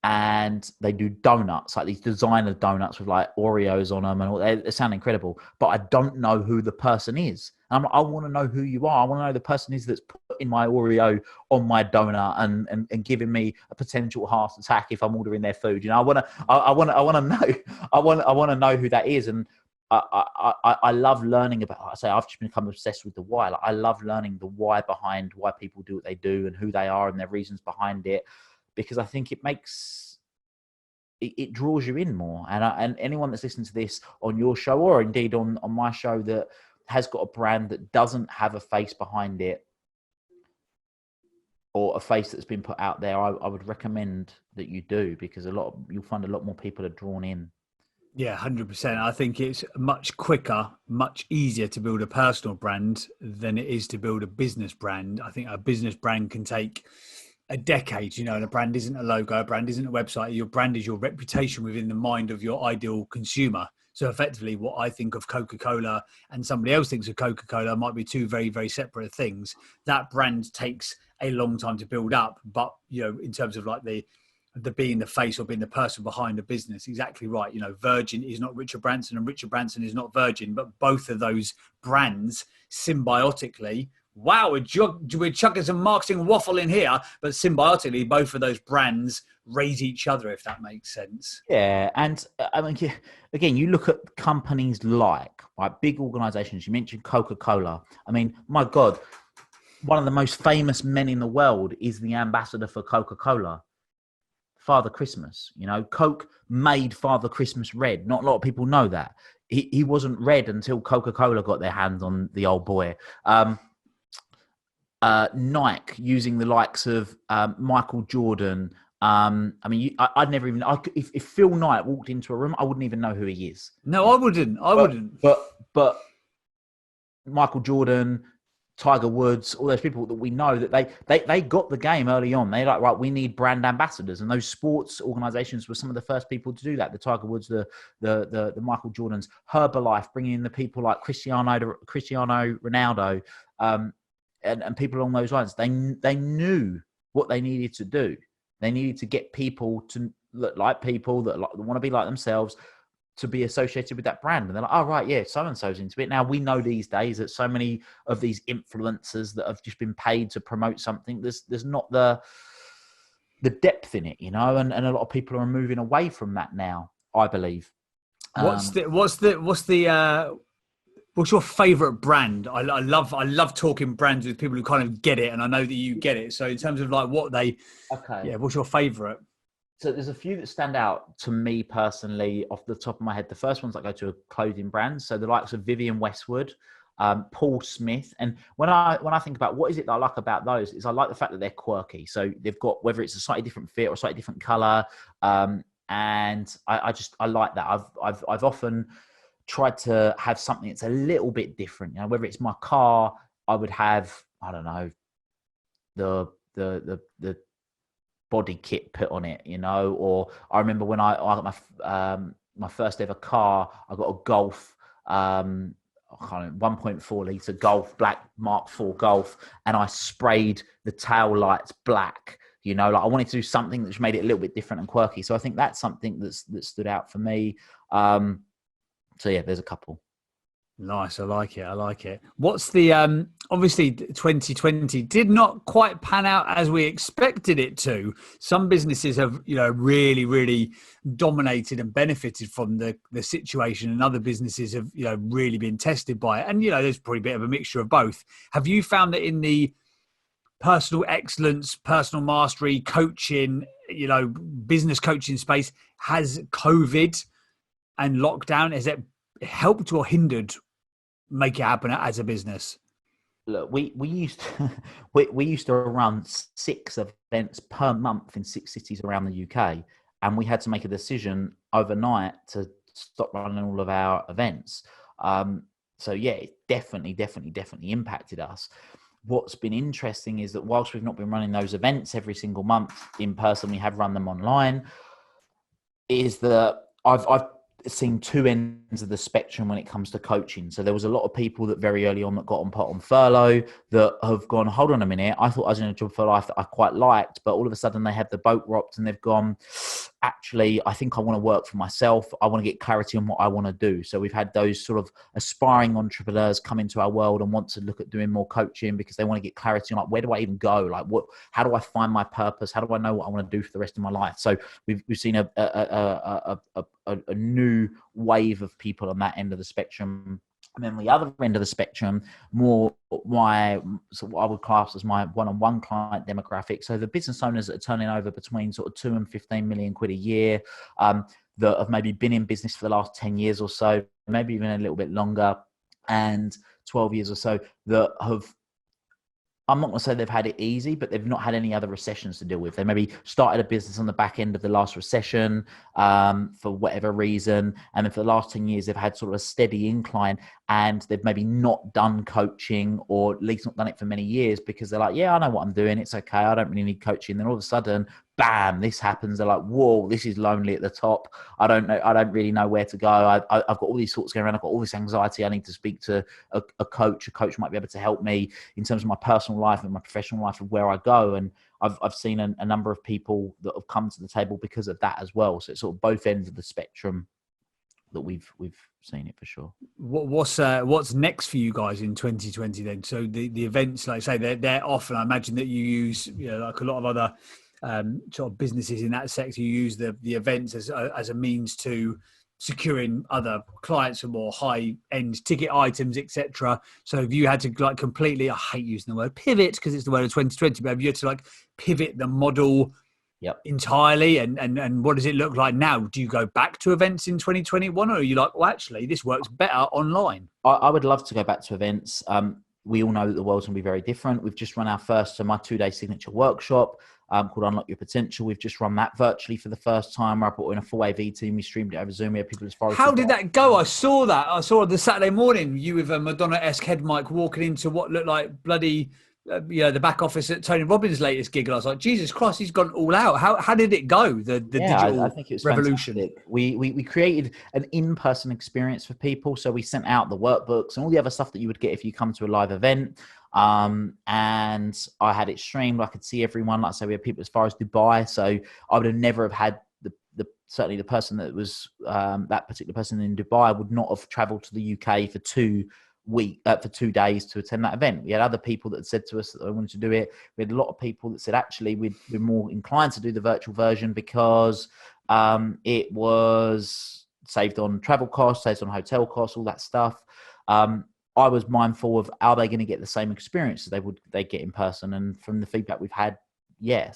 and they do donuts, like these designer donuts with like Oreos on them, and all. They sound incredible. But I don't know who the person is. I want to know who you are. I want to know the person is that's putting my Oreo on my donut and giving me a potential heart attack if I'm ordering their food. I want to know. I want to know who that is. And I love learning about. Like I say, I've just become obsessed with the why. Like, I love learning the why behind why people do what they do and who they are and their reasons behind it. Because I think it draws you in more. And anyone that's listening to this on your show, or indeed on my show, that has got a brand that doesn't have a face behind it, or a face that's been put out there, I would recommend that you do, because you'll find a lot more people are drawn in. Yeah, 100%. I think it's much quicker, much easier to build a personal brand than it is to build a business brand. I think a business brand can take a decade, and a brand isn't a logo, a brand isn't a website. Your brand is your reputation within the mind of your ideal consumer. So effectively, what I think of Coca-Cola and somebody else thinks of Coca-Cola might be two very, very separate things. That brand takes a long time to build up, but in terms of like the being the face or being the person behind a business, exactly right. Virgin is not Richard Branson and Richard Branson is not Virgin, but both of those brands symbiotically. Wow, we're chucking some marketing waffle in here, but symbiotically, both of those brands raise each other, if that makes sense. Yeah, and I mean, again, you look at companies like big organizations. You mentioned Coca-Cola. I mean, my God, one of the most famous men in the world is the ambassador for Coca-Cola, Father Christmas. Coke made Father Christmas red. Not a lot of people know that. He wasn't red until Coca-Cola got their hands on the old boy. Nike using the likes of Michael Jordan. I'd never even. If Phil Knight walked into a room, I wouldn't even know who he is. No, I wouldn't. But Michael Jordan, Tiger Woods, all those people that we know that they got the game early on. They like, right, we need brand ambassadors, and those sports organizations were some of the first people to do that. The Tiger Woods, the Michael Jordans, Herbalife, bringing in the people like Cristiano Ronaldo, and people along those lines. They knew what they needed to do. They needed to get people to look like people that want to be like themselves, to be associated with that brand. And they're like, oh, right, yeah, so-and-so's into it. Now, we know these days that so many of these influencers that have just been paid to promote something, there's not the depth in it, and a lot of people are moving away from that now, I believe. What's your favorite brand? I love talking brands with people who kind of get it, and I know that you get it. So in terms of like what's your favorite? So there's a few that stand out to me personally off the top of my head. The first ones I go to are clothing brands. So the likes of Vivienne Westwood, Paul Smith. And when I think about what is it that I like about those, is I like the fact that they're quirky. So they've got, whether it's a slightly different fit or a slightly different color. And I like that. I've often tried to have something that's a little bit different. Whether it's my car, I would have, I don't know, the body kit put on it, or I remember when I got my first ever car, I got a Golf, 1.4 litre Golf, black Mark IV Golf, and I sprayed the tail lights black. I wanted to do something that just made it a little bit different and quirky. So I think that's something that stood out for me. So yeah, there's a couple. Nice. I like it. What's the, obviously 2020 did not quite pan out as we expected it to. Some businesses have, really, really dominated and benefited from the situation, and other businesses have, really been tested by it. And, there's probably a bit of a mixture of both. Have you found that in the personal excellence, personal mastery, coaching, business coaching space, has COVID and lockdown, has it helped or hindered make it happen as a business? Look, we used to run 6 events per month in 6 cities around the UK, and we had to make a decision overnight to stop running all of our events. So yeah, it definitely impacted us. What's been interesting is that whilst we've not been running those events every single month in person, we have run them online. Is that I've seen two ends of the spectrum when it comes to coaching. So there was a lot of people that very early on that got put on furlough that have gone, hold on a minute, I thought I was in a job for life that I quite liked, but all of a sudden they have the boat rocked and they've gone, actually, I think I want to work for myself. I want to get clarity on what I want to do. So we've had those sort of aspiring entrepreneurs come into our world and want to look at doing more coaching because they want to get clarity on, like, where do I even go? Like, how do I find my purpose? How do I know what I want to do for the rest of my life? So we've seen a new wave of people on that end of the spectrum. And then the other end of the spectrum, more so what I would class as my one-on-one client demographic. So the business owners that are turning over between sort of 2 and 15 million quid a year, that have maybe been in business for the last 10 years or so, maybe even a little bit longer, and 12 years or so, that have, I'm not going to say they've had it easy, but they've not had any other recessions to deal with. They maybe started a business on the back end of the last recession for whatever reason. And then for the last 10 years, they've had sort of a steady incline, and they've maybe not done coaching, or at least not done it for many years, because they're like, yeah, I know what I'm doing. It's okay. I don't really need coaching. Then all of a sudden, bam, this happens. They're like, whoa, this is lonely at the top. I don't know. I don't really know where to go. I've got all these thoughts going around. I've got all this anxiety. I need to speak to a coach. A coach might be able to help me in terms of my personal life and my professional life of where I go. And I've seen a number of people that have come to the table because of that as well. So it's sort of both ends of the spectrum that we've seen it for sure. What's next for you guys in 2020 then? So the events, like I say, they're off, and I imagine that you use, like a lot of other sort of businesses in that sector, you use the events as a means to securing other clients for more high end ticket items, etc. So if you had to like completely, I hate using the word pivot because it's the word of 2020, but if you had to like pivot the model entirely, and what does it look like now? Do you go back to events in 2021, or are you like, well, actually this works better online? I would love to go back to events. we all know that the world's going to be very different. We've just run our first, so my 2-day signature workshop called Unlock Your Potential. We've just run that virtually for the first time. I brought in a full AV team. We streamed it over Zoom. We had people as far as... How did that go? I saw that. I saw the Saturday morning, you with a Madonna-esque head mic walking into what looked like bloody, the back office at Tony Robbins' latest gig. And I was like, Jesus Christ, he's gone all out. How did it go, the digital I think it was revolution? fantastic. We created an in-person experience for people. So we sent out the workbooks and all the other stuff that you would get if you come to a live event. And I had it streamed. I could see everyone. Like I say, we had people as far as Dubai. So I would have never have had certainly the person that was that particular person in Dubai would not have traveled to the UK for 2 days to attend that event. We had other people that said to us that they wanted to do it. We had a lot of people that said actually we're more inclined to do the virtual version because it was saved on travel costs, saved on hotel costs, all that stuff. I was mindful of, are they going to get the same experience as they get in person? And from the feedback we've had, it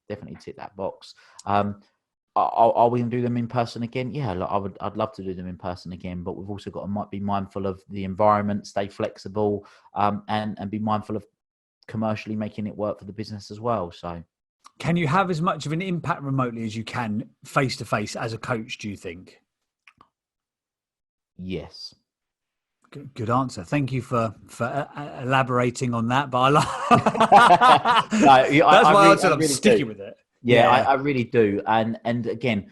definitely ticked that box. Are we going to do them in person again? Yeah, I'd love to do them in person again, but we've also got to be mindful of the environment, stay flexible, and be mindful of commercially making it work for the business as well. So, can you have as much of an impact remotely as you can face to face as a coach, do you think? Yes. Good answer. Thank you for elaborating on that. But that's my answer. I'm sticking with it. Yeah, I really do. And again,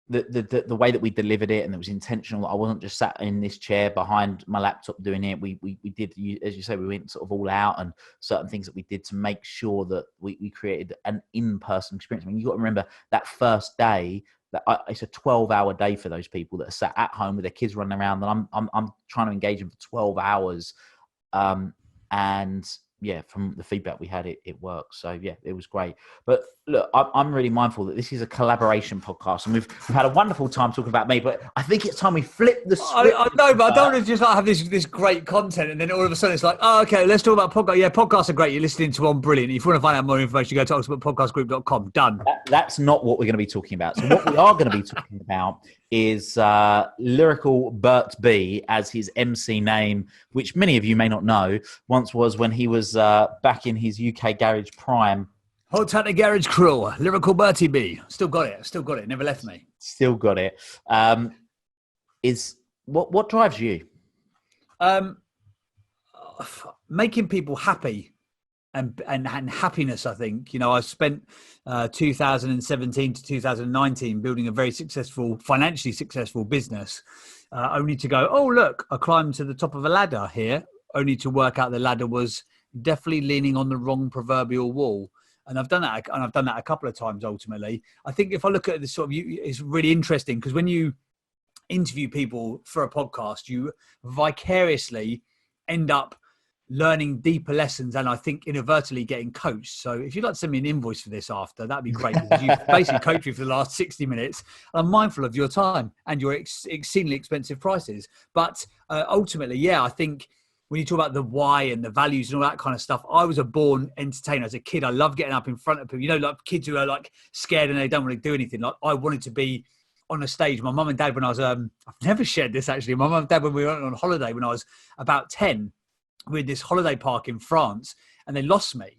the way that we delivered it, and it was intentional. I wasn't just sat in this chair behind my laptop doing it. We did, as you say, we went sort of all out, and certain things that we did to make sure that we created an in-person experience. I mean, you got to remember that first day. It's a 12-hour day for those people that are sat at home with their kids running around, and I'm trying to engage them for 12 hours. And yeah, from the feedback we had, it works. So yeah, it was great. But look, I'm really mindful that this is a collaboration podcast, and we've had a wonderful time talking about me. But I think it's time we flip the script. I know, but I don't want to just have this great content, and then all of a sudden it's like, oh, okay, let's talk about podcast. Yeah, podcasts are great. You're listening to one, brilliant. If you want to find out more information, go to oxfordpodcastgroup.com. Done. That's not what we're going to be talking about. So what we are going to be talking about is Lyrical Burt B, as his MC name, which many of you may not know, once was when he was back in his UK garage prime. Hot Tanner Garage Crew, Lyrical Bertie B. Still got it. Never left me. Still got it. Is what drives you? Making people happy and happiness. I think, I spent 2017 to 2019 building a very financially successful business, only to go, oh look, I climbed to the top of a ladder here, only to work out the ladder was definitely leaning on the wrong proverbial wall. And I've done that a couple of times. Ultimately, I think if I look at this it's really interesting, because when you interview people for a podcast, you vicariously end up learning deeper lessons, and I think inadvertently getting coached. So if you'd like to send me an invoice for this after, that'd be great, because you've basically coached me for the last 60 minutes. I'm mindful of your time and your exceedingly expensive prices. But ultimately, I think when you talk about the why and the values and all that kind of stuff, I was a born entertainer. As a kid, I love getting up in front of people. Like kids who are like scared and they don't want to do anything. Like I wanted to be on a stage. My mum and dad, when I was, I've never shared this actually. My mum and dad, when we went on holiday when I was about 10, we had this holiday park in France, and they lost me. And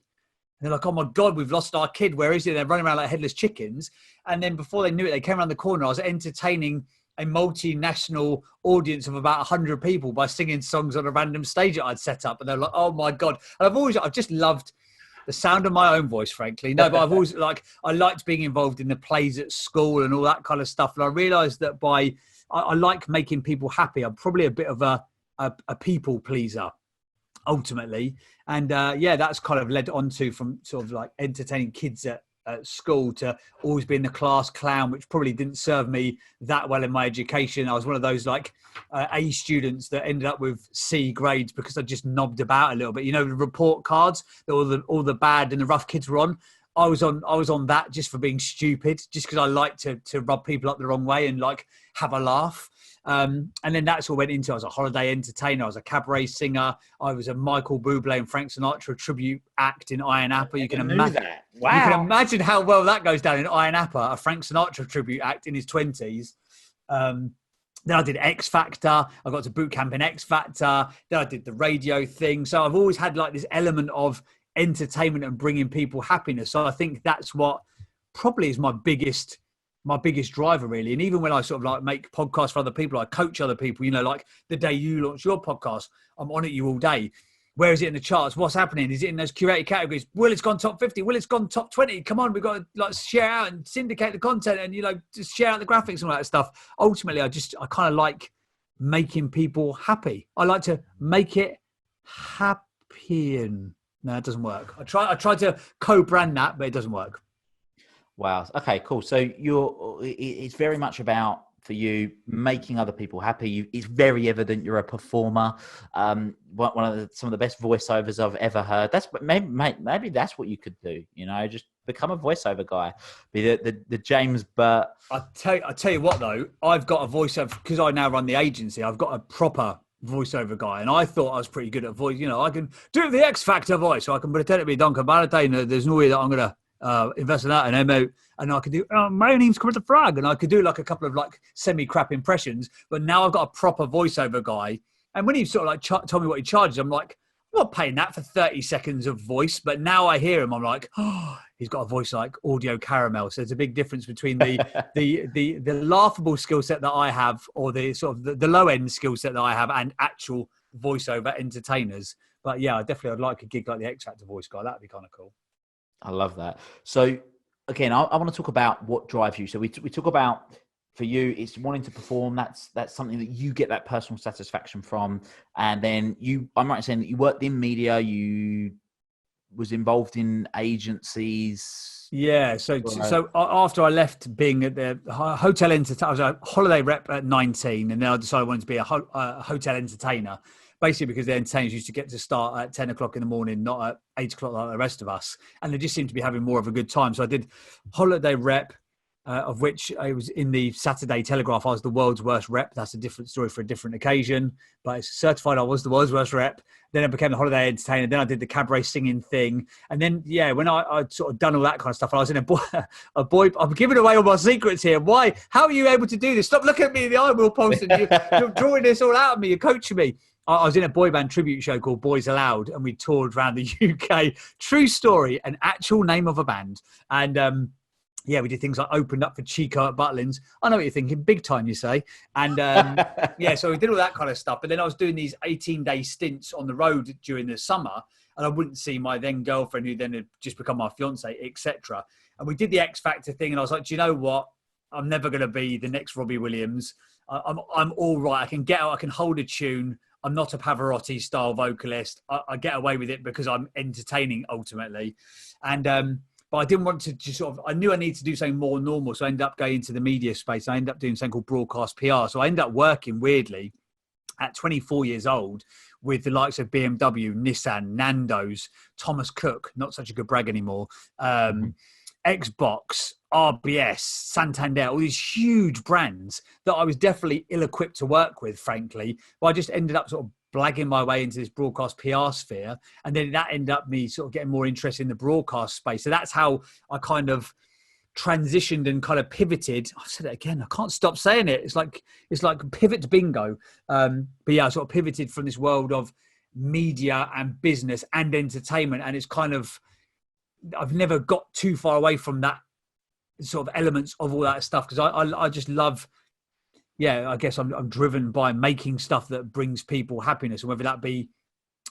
they're like, oh my God, we've lost our kid. Where is he? They're running around like headless chickens. And then before they knew it, they came around the corner. I was entertaining a multinational audience of about 100 people by singing songs on a random stage that I'd set up. And they're like, oh my God. And I've just loved the sound of my own voice, frankly. No, but I've always I liked being involved in the plays at school and all that kind of stuff. And I realized that I like making people happy. I'm probably a bit of a people pleaser ultimately. And that's kind of led on to, from sort of like entertaining kids at school, to always being the class clown, which probably didn't serve me that well in my education. I was one of those like A students that ended up with C grades because I just knobbed about a little bit. The report cards that all the bad and the rough kids were on. I was on that just for being stupid, just because I like to rub people up the wrong way and like have a laugh. And then that's what went into, I was a holiday entertainer, I was a cabaret singer, I was a Michael Bublé and Frank Sinatra tribute act in Iron Apple. You can imagine that. Wow. You can imagine how well that goes down in Iron Apple, a Frank Sinatra tribute act in his 20s. Then I did X Factor. I got to boot camp in X Factor. Then I did the radio thing. So I've always had like this element of entertainment and bringing people happiness. So I think that's what probably is my biggest driver, really. And even when I sort of like make podcasts for other people, I coach other people, you know, like the day you launch your podcast, I'm on it you all day. Where is it in the charts? What's happening? Is it in those curated categories? Will it's gone top 50? Will it's gone top 20? Come on, we've got to like share out and syndicate the content and, you know, just share out the graphics and all that stuff. Ultimately, I kind of like making people happy. I like to make it happy. And no, it doesn't work. I try to co-brand that, but it doesn't work. Wow. Okay, cool. So it's very much about, for you, making other people happy. It's very evident you're a performer. Some of the best voiceovers I've ever heard. Maybe that's what you could do. You know, just become a voiceover guy. Be the James Burtt. I tell you what though, I've got a voiceover because I now run the agency. I've got a proper voiceover guy, and I thought I was pretty good at voice. You know, I can do the X Factor voice, so I can pretend to be Duncan Valentine. There's no way that I'm gonna invest in that, and I could do my name's Corinne Frag, and I could do like a couple of like semi-crap impressions. But now I've got a proper voiceover guy, and when he sort of like told me what he charges, I'm like, I'm not paying that for 30 seconds of voice. But now I hear him, I'm like, oh, he's got a voice like audio caramel. So there's a big difference between the laughable skill set that I have, or the sort of the low end skill set that I have, and actual voiceover entertainers. But yeah, I'd like a gig like the X Factor voice guy. That'd be kind of cool. I love that. So again, I want to talk about what drives you. So we talk about, for you, it's wanting to perform. That's something that you get that personal satisfaction from. And then I'm right in saying that you worked in media, you was involved in agencies. Yeah. So after I left being at the hotel entertainer, I was a holiday rep at 19, and then I decided I wanted to be a hotel entertainer. Basically, because the entertainers used to get to start at 10 o'clock in the morning, not at 8 o'clock like the rest of us. And they just seemed to be having more of a good time. So I did holiday rep, of which I was in the Saturday Telegraph. I was the world's worst rep. That's a different story for a different occasion. But it's certified I was the world's worst rep. Then I became the holiday entertainer. Then I did the cabaret singing thing. And then, yeah, when I'd sort of done all that kind of stuff, I was in a boy. I'm giving away all my secrets here. Why? How are you able to do this? Stop looking at me in the eye, Will Polston. You're drawing this all out of me. You're coaching me. I was in a boy band tribute show called Boys Aloud, and we toured around the UK. True story, an actual name of a band. And yeah, we did things like opened up for Chico at Butlins. I know what you're thinking, big time, you say. And yeah, so we did all that kind of stuff. But then I was doing these 18-day stints on the road during the summer, and I wouldn't see my then girlfriend, who then had just become my fiance, etc. And we did the X Factor thing, and I was like, do you know what? I'm never going to be the next Robbie Williams. I'm all right. I can get out. I can hold a tune. I'm not a Pavarotti style vocalist. I get away with it because I'm entertaining ultimately. And, but I didn't want to just sort of, I knew I needed to do something more normal. So I ended up going into the media space. I ended up doing something called broadcast PR. So I ended up working weirdly at 24 years old with the likes of BMW, Nissan, Nando's, Thomas Cook, not such a good brag anymore, Xbox, RBS, Santander, all these huge brands that I was definitely ill-equipped to work with, frankly. But I just ended up sort of blagging my way into this broadcast PR sphere. And then that ended up me sort of getting more interested in the broadcast space. So that's how I kind of transitioned and kind of pivoted. I've said it again. I can't stop saying it. It's like pivot bingo. But yeah, I sort of pivoted from this world of media and business and entertainment. And it's kind of, I've never got too far away from that sort of elements of all that stuff, because I just love, yeah, I guess I'm driven by making stuff that brings people happiness, and whether that be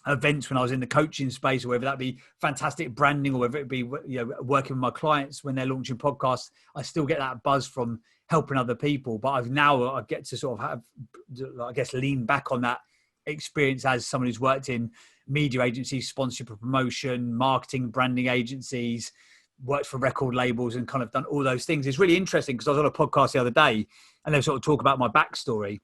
events when I was in the coaching space, or whether that be fantastic branding, or whether it be, you know, working with my clients when they're launching podcasts. I still get that buzz from helping other people, but I get to sort of have, I guess, lean back on that experience as someone who's worked in media agencies, sponsorship and promotion, marketing, branding agencies, worked for record labels, and kind of done all those things. It's really interesting because I was on a podcast the other day and they sort of talk about my backstory.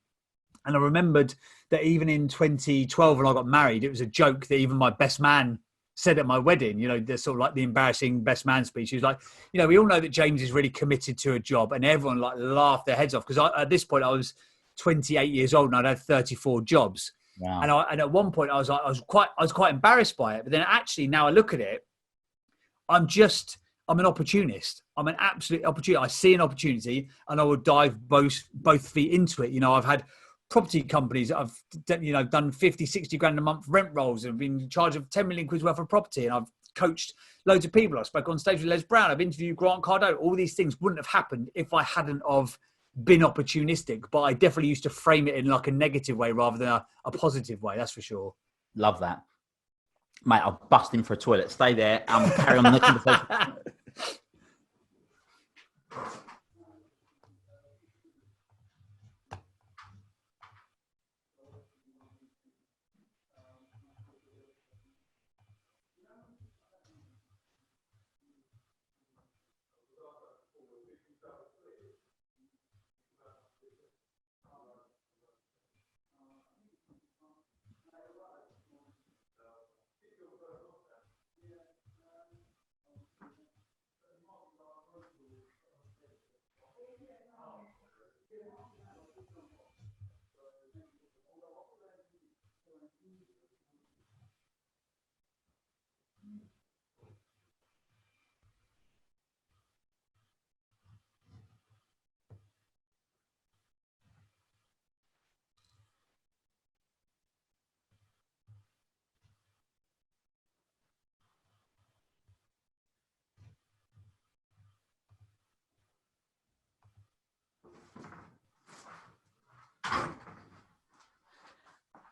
And I remembered that even in 2012, when I got married, it was a joke that even my best man said at my wedding, you know, the sort of like the embarrassing best man speech. He was like, you know, we all know that James is really committed to a job, and everyone like laughed their heads off. Because at this point I was 28 years old and I'd had 34 jobs. Wow. And at one point I was quite embarrassed by it. But then actually now I look at it, I'm just I'm an opportunist. I'm an absolute opportunist. I see an opportunity and I will dive both feet into it. You know, I've had property companies that I've, you know, done 50, 60 grand a month rent rolls and been in charge of 10 million quid worth of property. And I've coached loads of people. I spoke on stage with Les Brown. I've interviewed Grant Cardone. All these things wouldn't have happened if I hadn't of been opportunistic, but I definitely used to frame it in like a negative way rather than a positive way. That's for sure. Love that. Mate, I'll bust in for a toilet. Stay there. Carry on the conversation.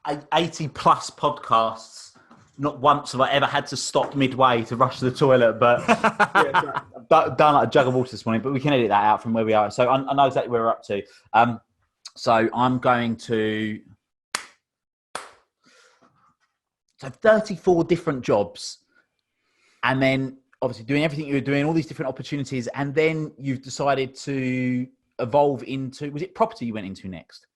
I 80 plus podcasts. Not once have I ever had to stop midway to rush to the toilet, but yeah, I've done like a jug of water this morning, but we can edit that out from where we are. So I know exactly where we're up to. So I'm going to... So 34 different jobs, and then obviously doing everything you were doing, all these different opportunities, and then you've decided to evolve into... Was it property you went into next?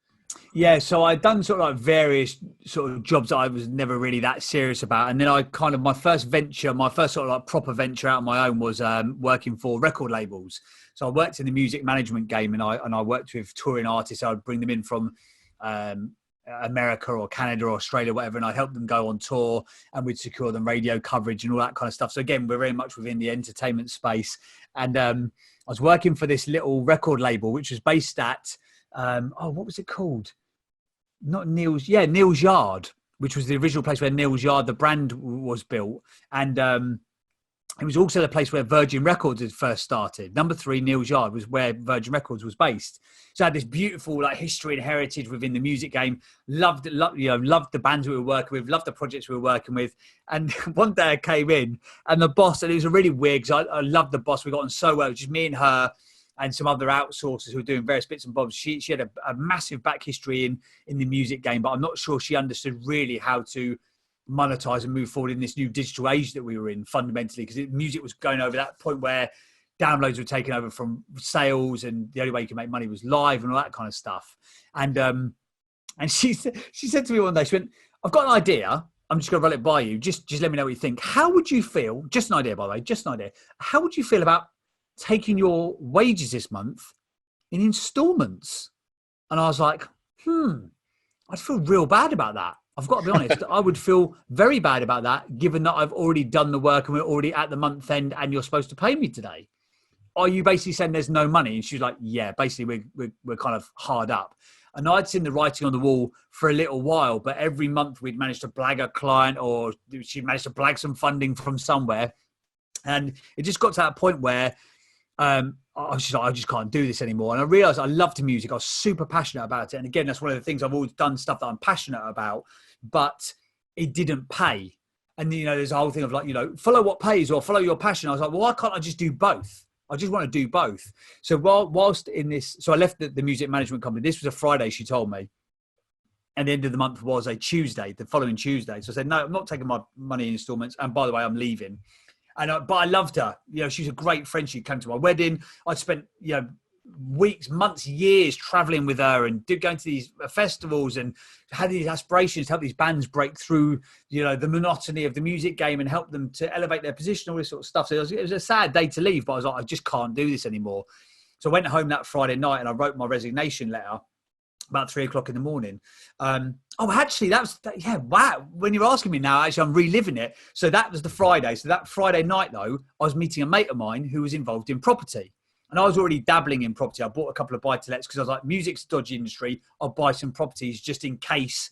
Yeah, so I'd done sort of like various sort of jobs that I was never really that serious about. And then I kind of, my first sort of like proper venture out on my own was working for record labels. So I worked in the music management game, and I worked with touring artists. I'd bring them in from America or Canada or Australia, whatever, and I'd help them go on tour, and we'd secure them radio coverage and all that kind of stuff. So again, we're very much within the entertainment space. And I was working for this little record label, which was based at, what was it called? Not Neil's. Yeah, Neil's Yard, which was the original place where Neil's Yard, the brand, was built. And it was also the place where Virgin Records had first started. Number 3, Neil's Yard, was where Virgin Records was based. So I had this beautiful like history and heritage within the music game. Loved the bands we were working with, loved the projects we were working with. And one day I came in, and the boss, and it was a really weird, because I loved the boss. We got on so well, just me and her and some other outsourcers who were doing various bits and bobs. She had a massive back history in the music game, but I'm not sure she understood really how to monetize and move forward in this new digital age that we were in, fundamentally, because music was going over that point where downloads were taken over from sales, and the only way you could make money was live and all that kind of stuff. And she said to me one day, she went, "I've got an idea. I'm just going to run it by you. Just let me know what you think. How would you feel?" Just an idea, by the way, just an idea. "How would you feel about taking your wages this month in installments?" And I was like, I'd feel real bad about that. I've got to be honest. I would feel very bad about that, given that I've already done the work and we're already at the month end and you're supposed to pay me today. Are you basically saying there's no money? And she was like, yeah, basically we're kind of hard up. And I'd seen the writing on the wall for a little while, but every month we'd managed to blag a client, or she managed to blag some funding from somewhere. And it just got to that point where I was just like, I just can't do this anymore. And I realized I loved music. I was super passionate about it. And again, that's one of the things, I've always done stuff that I'm passionate about, but it didn't pay. And, you know, there's a whole thing of like, you know, follow what pays or follow your passion. I was like, well, why can't I just do both? I just want to do both. So whilst in this, so I left the music management company. This was a Friday, she told me. And the end of the month was a Tuesday, the following Tuesday. So I said, no, I'm not taking my money in installments. And by the way, I'm leaving. But I loved her. You know, she's a great friend. She came to my wedding. I'd spent, you know, weeks, months, years traveling with her and going to these festivals, and had these aspirations to help these bands break through, you know, the monotony of the music game and help them to elevate their position, all this sort of stuff. So it was a sad day to leave, but I was like, I just can't do this anymore. So I went home that Friday night and I wrote my resignation letter. about 3 o'clock in the morning. Actually, yeah, wow. When you're asking me now, actually, I'm reliving it. So that was the Friday. So that Friday night, though, I was meeting a mate of mine who was involved in property. And I was already dabbling in property. I bought a couple of buy-to-lets because I was like, music's a dodgy industry. I'll buy some properties just in case.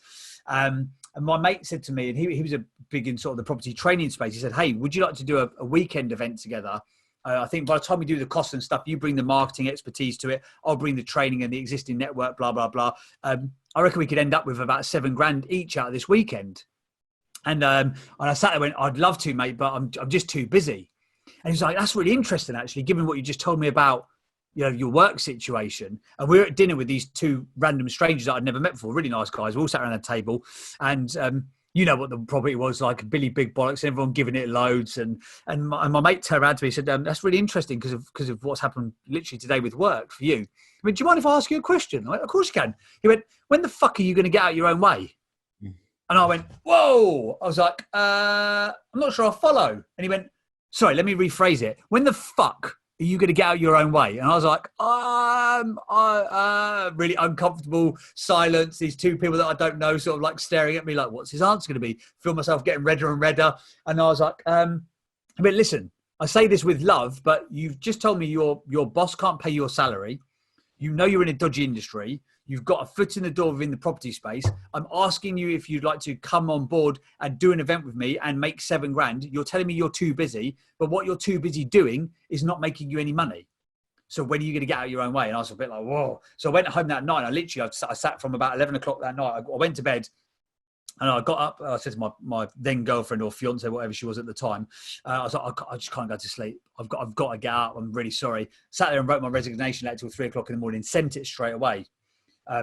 And my mate said to me, and he was a big in sort of the property training space. He said, hey, would you like to do a weekend event together? I think by the time we do the costs and stuff, you bring the marketing expertise to it. I'll bring the training and the existing network, blah, blah, blah. I reckon we could end up with about $7,000 each out of this weekend. And I sat there and went, I'd love to, mate, but I'm just too busy. And he's like, that's really interesting, actually, given what you just told me about, your work situation. And we were at dinner with these two random strangers that I'd never met before, really nice guys. We all sat around the table, and you know what the property was like, Billy Big Bollocks, everyone giving it loads. And my mate turned around to me and said, that's really interesting because of what's happened literally today with work for you. I went, do you mind if I ask you a question? I went, of course you can. He went, when the fuck are you going to get out your own way? And I went, whoa. I was like, I'm not sure I'll follow. And he went, sorry, let me rephrase it. When the fuck are you going to get out your own way? And I was like, really uncomfortable silence. These two people that I don't know sort of like staring at me like, what's his answer going to be? Feel myself getting redder and redder. And I was like, but listen, I say this with love, but you've just told me your boss can't pay your salary. You know you're in a dodgy industry. You've got a foot in the door within the property space. I'm asking you if you'd like to come on board and do an event with me and make $7,000. You're telling me you're too busy, but what you're too busy doing is not making you any money. So when are you going to get out your own way? And I was a bit like, whoa. So I went home that night. I sat from about 11 o'clock that night. I went to bed and I got up. I said to my then girlfriend or fiance, whatever she was at the time, I was like, I just can't go to sleep. I've got to get up. I'm really sorry. Sat there and wrote my resignation letter till 3 o'clock in the morning, sent it straight away.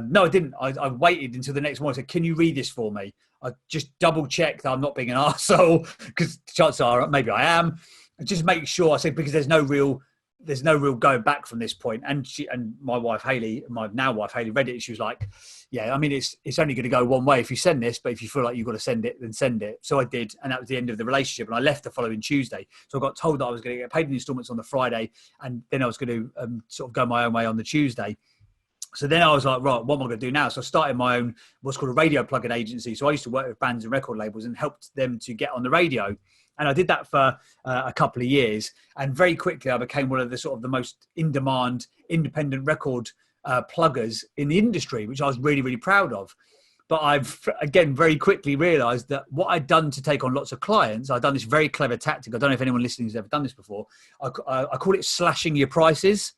No, I didn't. I waited until the next morning. I said, can you read this for me? I just double check that I'm not being an arsehole, because chances are maybe I am. Just make sure. I said, because there's no real going back from this point. And my wife Haley, my now wife Haley, read it. She was like, yeah, I mean, it's only going to go one way if you send this, but if you feel like you've got to send it, then send it. So I did. And that was the end of the relationship. And I left the following Tuesday. So I got told that I was going to get paid in installments on the Friday. And then I was going to sort of go my own way on the Tuesday. So then I was like, right, what am I going to do now? So I started my own, what's called a radio plug-in agency. So I used to work with bands and record labels and helped them to get on the radio. And I did that for a couple of years. And very quickly, I became one of the sort of the most in-demand independent record pluggers in the industry, which I was really, really proud of. But I've, again, very quickly realized that what I'd done to take on lots of clients, I'd done this very clever tactic. I don't know if anyone listening has ever done this before. I call it slashing your prices.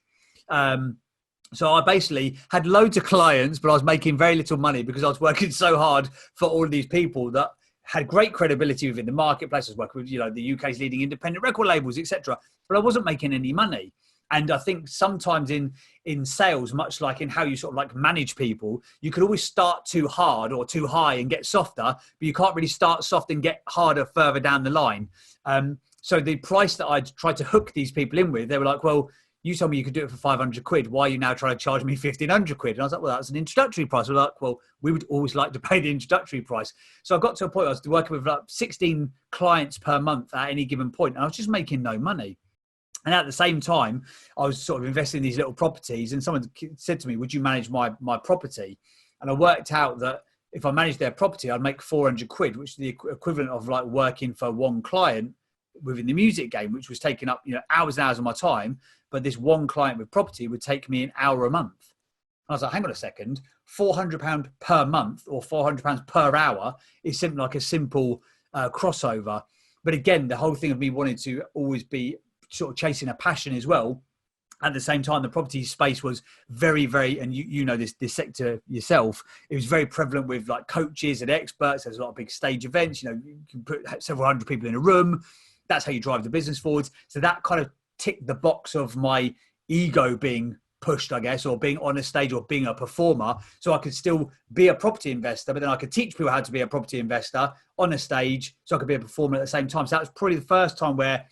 So I basically had loads of clients, but I was making very little money because I was working so hard for all of these people that had great credibility within the marketplace. I was working with, the UK's leading independent record labels, etc. But I wasn't making any money. And I think sometimes in sales, much like in how you sort of like manage people, you could always start too hard or too high and get softer, but you can't really start soft and get harder further down the line. So the price that I'd tried to hook these people in with, they were like, well, you told me you could do it for 500 quid. Why are you now trying to charge me 1,500 quid? And I was like, well, that's an introductory price. We're like, well, we would always like to pay the introductory price. So I got to a point, I was working with like 16 clients per month at any given point, and I was just making no money. And at the same time, I was sort of investing in these little properties, and someone said to me, would you manage my property? And I worked out that if I managed their property, I'd make 400 quid, which is the equivalent of like working for one client within the music game, which was taking up, hours and hours of my time. But this one client with property would take me an hour a month. I was like, hang on a second, £400 per month or £400 per hour is simply like a simple crossover. But again, the whole thing of me wanting to always be sort of chasing a passion as well. At the same time, the property space was very, very, and you know this sector yourself, it was very prevalent with like coaches and experts. There's a lot of big stage events, you can put several hundred people in a room. That's how you drive the business forwards. So that kind of ticked the box of my ego being pushed, I guess, or being on a stage or being a performer. So I could still be a property investor, but then I could teach people how to be a property investor on a stage so I could be a performer at the same time. So that was probably the first time where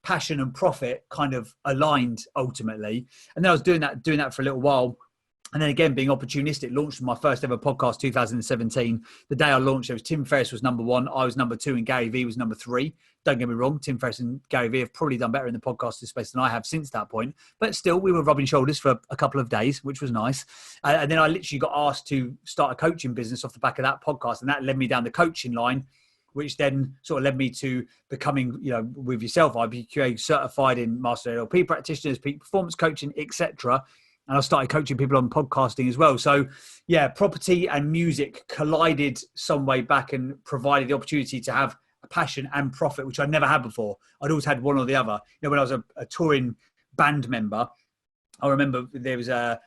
passion and profit kind of aligned ultimately. And then I was doing that for a little while. And then again, being opportunistic, launched my first ever podcast, 2017. The day I launched, it was Tim Ferriss was number one. I was number two and Gary Vee was number three. Don't get me wrong. Tim Ferriss and Gary Vee have probably done better in the podcasting space than I have since that point. But still, we were rubbing shoulders for a couple of days, which was nice. And then I literally got asked to start a coaching business off the back of that podcast. And that led me down the coaching line, which then sort of led me to becoming, with yourself, IBQA certified in Master NLP practitioners, peak performance coaching, etc. And I started coaching people on podcasting as well. So yeah, property and music collided some way back and provided the opportunity to have a passion and profit, which I'd never had before. I'd always had one or the other. When I was a touring band member, I remember there was one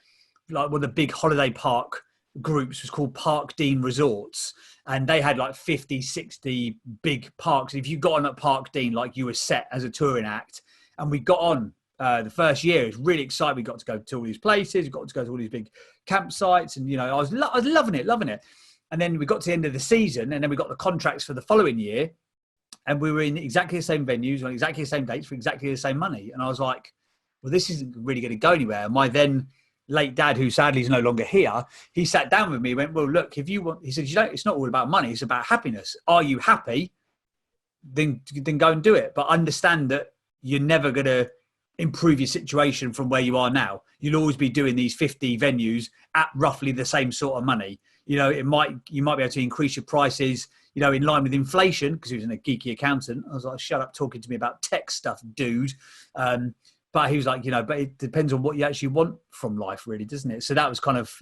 of the big holiday park groups was called Park Dean Resorts. And they had like 50, 60 big parks. If you got on at Park Dean, like you were set as a touring act. And we got on the first year. It was really exciting. We got to go to all these places. We got to go to all these big campsites. And, I was loving it. And then we got to the end of the season and then we got the contracts for the following year. And we were in exactly the same venues on exactly the same dates for exactly the same money. And I was like, well, this isn't really going to go anywhere. And my then late dad, who sadly is no longer here, he sat down with me and went, well, look, if you want, he said, it's not all about money. It's about happiness. Are you happy? Then go and do it. But understand that you're never going to improve your situation from where you are now. You'll always be doing these 50 venues at roughly the same sort of money. You might be able to increase your prices, in line with inflation, because he was a geeky accountant. I was like, shut up talking to me about tech stuff, dude. But he was like, but it depends on what you actually want from life, really, doesn't it? So that was kind of,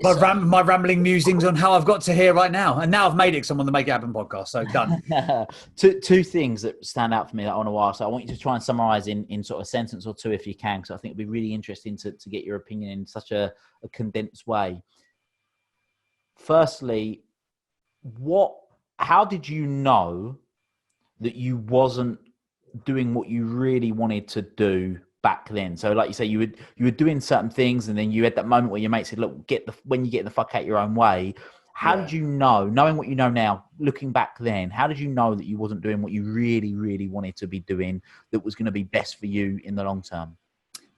my rambling musings on how I've got to here right now. And now I've made it because I'm on the Make It Happen podcast. So done. Two things that stand out for me that I want to ask. So I want you to try and summarize in sort of a sentence or two if you can, because I think it'd be really interesting to get your opinion in such a condensed way. Firstly, how did you know that you wasn't doing what you really wanted to do back then? So like you say, you were doing certain things and then you had that moment where your mate said, look, when you get the fuck out your own way. How did you know, knowing what you know now, looking back then, how did you know that you wasn't doing what you really, really wanted to be doing that was going to be best for you in the long term?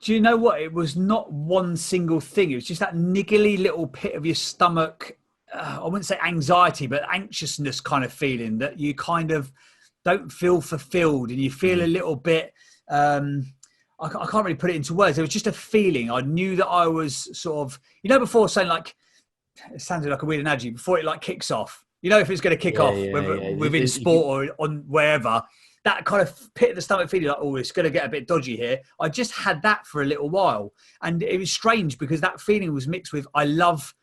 Do you know what? It was not one single thing. It was just that niggly little pit of your stomach. I wouldn't say anxiety, but anxiousness kind of feeling that you kind of don't feel fulfilled and you feel a little bit, I can't really put it into words. It was just a feeling. I knew that I was sort of, before saying like, it sounded like a weird analogy, before it like kicks off, if it's going to kick off within sport or on wherever, that kind of pit of the stomach feeling like, oh, it's going to get a bit dodgy here. I just had that for a little while. And it was strange because that feeling was mixed with, I love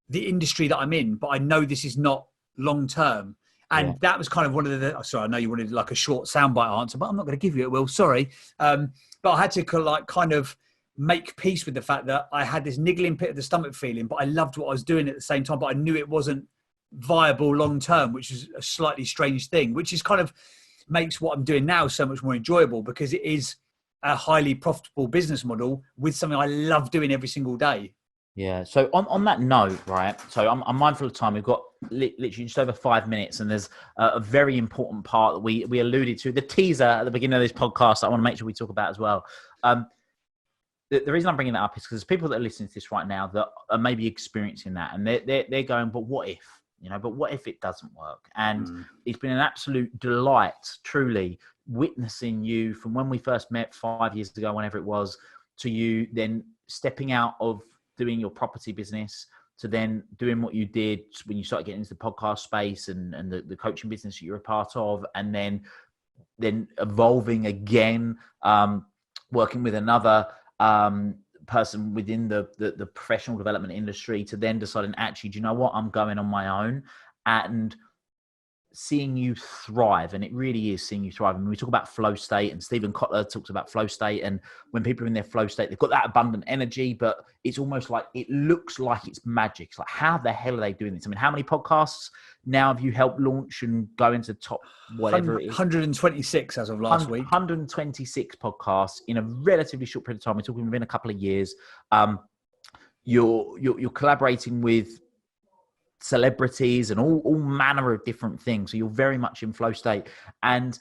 the industry that I'm in, but I know this is not long-term. And that was kind of one of the, sorry, I know you wanted like a short soundbite answer, but I'm not going to give you it, Will, sorry. But I had to kind of make peace with the fact that I had this niggling pit of the stomach feeling, but I loved what I was doing at the same time, but I knew it wasn't viable long-term, which is a slightly strange thing, which is kind of makes what I'm doing now so much more enjoyable because it is a highly profitable business model with something I love doing every single day. Yeah. So on that note, right, so I'm mindful of time. We've got literally just over 5 minutes and there's a very important part that we alluded to, the teaser at the beginning of this podcast that I want to make sure we talk about as well. The reason I'm bringing that up is because there's people that are listening to this right now that are maybe experiencing that and they're going, but what if? But what if it doesn't work? And it's been an absolute delight, truly, witnessing you from when we first met 5 years ago, whenever it was, to you then stepping out of doing your property business to then doing what you did when you started getting into the podcast space and the coaching business that you're a part of, and then evolving again, working with another person within the professional development industry to then deciding, actually, do you know what? I'm going on my own and seeing you thrive. And it really is seeing you thrive. And we talk about flow state, and Stephen Kotler talks about flow state. And when people are in their flow state, they've got that abundant energy, but it's almost like, it looks like it's magic. It's like, how the hell are they doing this? I mean, how many podcasts now have you helped launch and go into top whatever it is? 126 as of last week. 126 podcasts in a relatively short period of time. We're talking within a couple of years. You're collaborating with celebrities and all manner of different things. So you're very much in flow state. And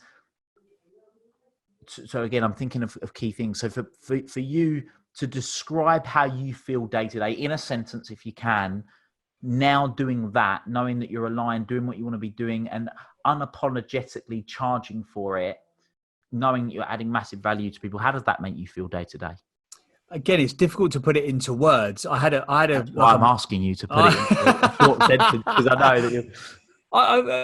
so again, I'm thinking of key things. So for you, to describe how you feel day to day in a sentence, if you can, now doing that, knowing that you're aligned, doing what you want to be doing and unapologetically charging for it, knowing that you're adding massive value to people. How does that make you feel day to day? Again, it's difficult to put it into words. That's why I'm asking you to put it into a short sentence, because I know that you're...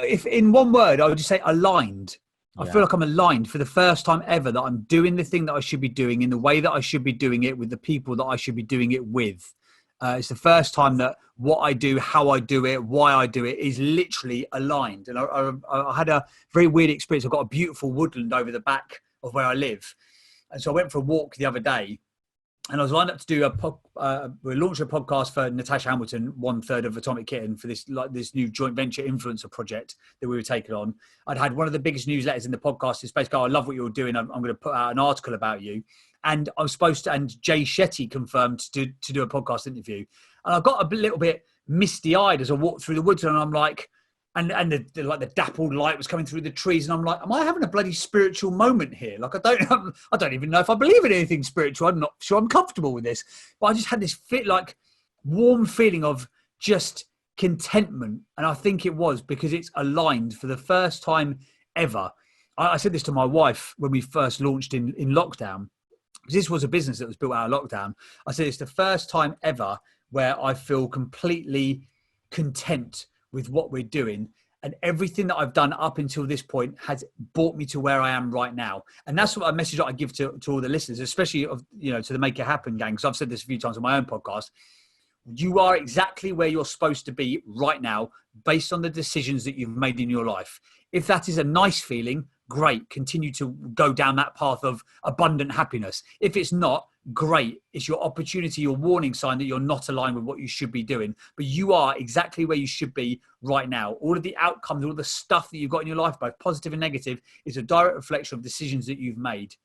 if in one word, I would just say aligned. I feel like I'm aligned for the first time ever, that I'm doing the thing that I should be doing in the way that I should be doing it with the people that I should be doing it with. It's the first time that what I do, how I do it, why I do it is literally aligned. And I had a very weird experience. I've got a beautiful woodland over the back of where I live. And so I went for a walk the other day, and I was lined up to do we launched a podcast for Natasha Hamilton, 1/3 of Atomic Kitten, for this new joint venture influencer project that we were taking on. I'd had one of the biggest newsletters in the podcast in space. I love what you're doing. I'm going to put out an article about you. And I was supposed to, and Jay Shetty confirmed to do a podcast interview. And I got a little bit misty eyed as I walked through the woods, and I'm like, and the dappled light was coming through the trees, and I'm like, am I having a bloody spiritual moment here? Like, I don't even know if I believe in anything spiritual. I'm not sure I'm comfortable with this, but I just had this warm feeling of just contentment. And I think it was because it's aligned for the first time ever. I said this to my wife when we first launched in lockdown, because this was a business that was built out of lockdown. I said, it's the first time ever where I feel completely content with what we're doing, and everything that I've done up until this point has brought me to where I am right now. And that's what a message that I give to all the listeners, especially to the Make It Happen gang, because I've said this a few times on my own podcast. You are exactly where you're supposed to be right now, based on the decisions that you've made in your life. If that is a nice feeling, great. Continue to go down that path of abundant happiness. If it's not, great. It's your opportunity, your warning sign that you're not aligned with what you should be doing. But you are exactly where you should be right now. All of the outcomes, all the stuff that you've got in your life, both positive and negative, is a direct reflection of decisions that you've made.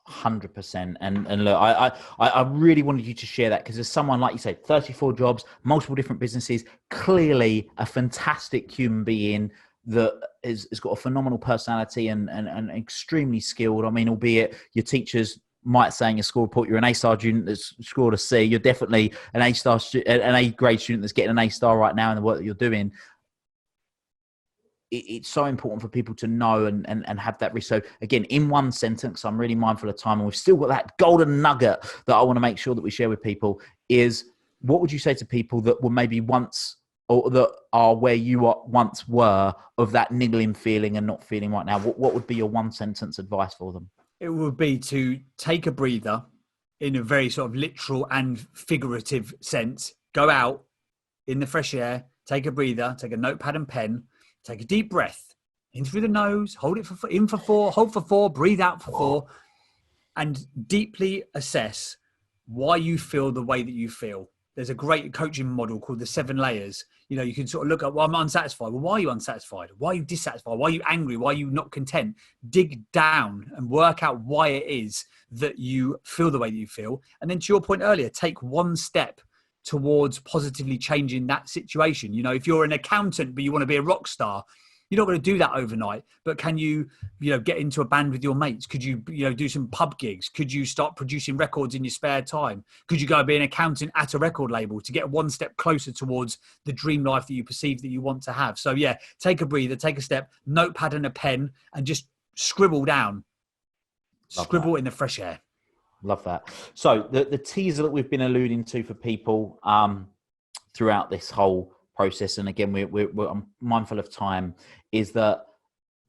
100%. And look, I really wanted you to share that, because there's someone, like you said, 34 jobs, multiple different businesses, clearly a fantastic human being that has got a phenomenal personality and extremely skilled. I mean, albeit your teachers might say in your school report you're an A-star student that's scored a C, you're definitely an an A-grade student that's getting an A-star right now in the work that you're doing. It's so important for people to know and have that risk. So again, in one sentence, I'm really mindful of time, and we've still got that golden nugget that I want to make sure that we share with people, is what would you say to people that were maybe once, or that are where you once were, of that niggling feeling and not feeling right now? What would be your one sentence advice for them? It would be to take a breather, in a very sort of literal and figurative sense. Go out in the fresh air, take a breather, take a notepad and pen, take a deep breath in through the nose, hold it in for 4, hold for 4, breathe out for 4, and deeply assess why you feel the way that you feel. There's a great coaching model called the 7 layers. You can sort of look at, well, I'm unsatisfied. Well, why are you unsatisfied? Why are you dissatisfied? Why are you angry? Why are you not content? Dig down and work out why it is that you feel the way that you feel. And then, to your point earlier, take one step towards positively changing that situation. If you're an accountant, but you want to be a rock star, you're not going to do that overnight, but can you, get into a band with your mates? Could you, do some pub gigs? Could you start producing records in your spare time? Could you go be an accountant at a record label to get one step closer towards the dream life that you perceive that you want to have? So yeah, take a breather, take a step, notepad and a pen, and just scribble down. Scribble in the fresh air. Love that. So the teaser that we've been alluding to for people throughout this whole process, and again, I'm mindful of time, is that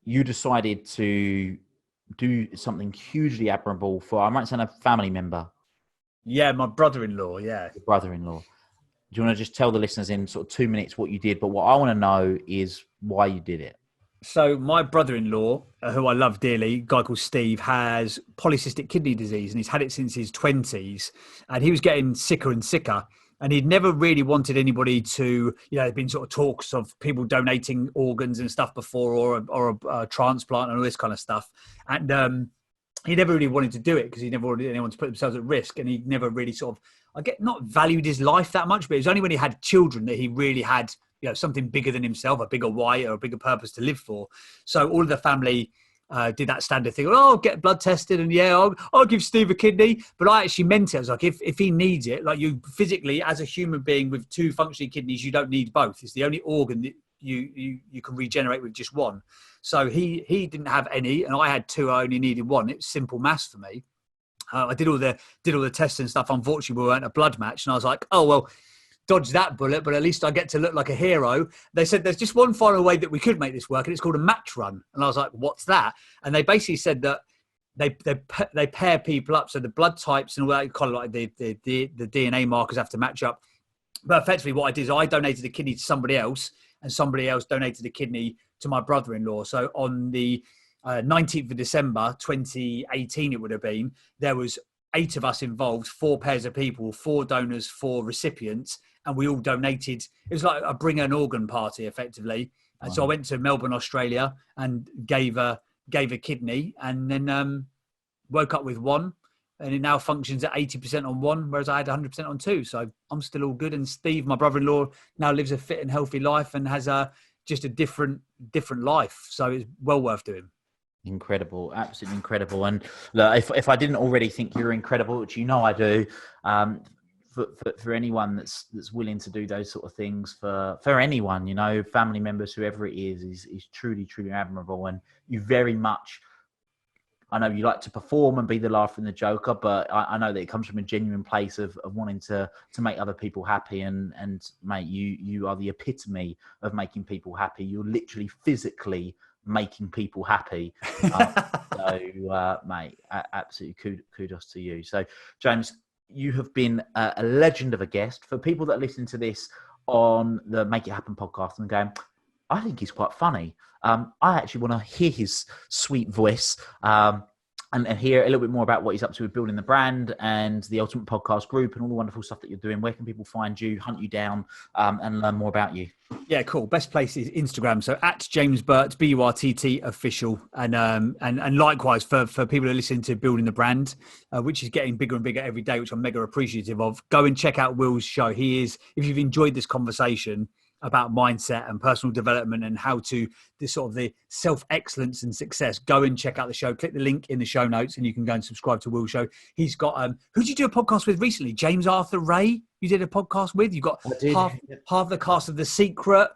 you decided to do something hugely admirable for, I might say, a family member. Yeah, my brother-in-law. Yeah, your brother-in-law. Do you want to just tell the listeners in sort of 2 minutes what you did? But what I want to know is why you did it. So my brother-in-law, who I love dearly, a guy called Steve, has polycystic kidney disease, and he's had it since his 20s, and he was getting sicker and sicker. And he'd never really wanted anybody to, there'd been sort of talks of people donating organs and stuff before, or a transplant and all this kind of stuff. And he never really wanted to do it because he never wanted anyone to put themselves at risk. And he never really not valued his life that much, but it was only when he had children that he really had, something bigger than himself, a bigger why or a bigger purpose to live for. So all of the family did that standard thing. Oh, I'll get blood tested, and I'll give Steve a kidney. But I actually meant it. I was like, if he needs it, like you physically, as a human being with 2 functioning kidneys, you don't need both. It's the only organ that you can regenerate with just one. So he didn't have any, and I had 2. I only needed 1. It was simple maths for me. I did all the tests and stuff. Unfortunately, we weren't a blood match, and I was like, oh well, dodge that bullet, but at least I get to look like a hero. They said there's just one final way that we could make this work, and it's called a match run. And I was like, what's that? And they basically said that they pair people up, so the blood types and all that, kind of like the DNA markers have to match up. But effectively, what I did is I donated a kidney to somebody else, and somebody else donated a kidney to my brother-in-law. So on the 19th of December 2018, it would have been, there was 8 of us involved, 4 pairs of people, 4 donors, 4 recipients, and we all donated. It was like a bring an organ party, effectively. And so I went to Melbourne, Australia, and gave a kidney, and then woke up with 1, and it now functions at 80% on 1, whereas I had 100% on 2. So I'm still all good. And Steve, my brother-in-law, now lives a fit and healthy life and has just a different life. So it's well worth doing. Incredible, absolutely incredible. And look, if I didn't already think you're incredible, which I do, for anyone that's willing to do those sort of things for anyone, family members, whoever it is truly, truly admirable. And you very much, I know you like to perform and be the laugher and the joker, but I know that it comes from a genuine place of wanting to make other people happy. And mate, you are the epitome of making people happy. You're literally physically making people happy. Mate, absolutely kudos to you. So James, you have been a legend of a guest. For people that are listening to this on the Make It Happen podcast and going, I think he's quite funny. I actually want to hear his sweet voice and hear a little bit more about what he's up to with building the brand and the Ultimate Podcast Group and all the wonderful stuff that you're doing. Where can people find you, hunt you down, and learn more about you? Yeah, cool. Best place is Instagram. So at James Burtt, BURTT official. And likewise for people who are listening to Building the Brand, which is getting bigger and bigger every day, which I'm mega appreciative of. Go and check out Will's show. If you've enjoyed this conversation about mindset and personal development and how to the self-excellence and success, go and check out the show. Click the link in the show notes and you can go and subscribe to Will's show. He's got, who did you do a podcast with recently? James Arthur Ray, you did a podcast with? You got half the cast of The Secret.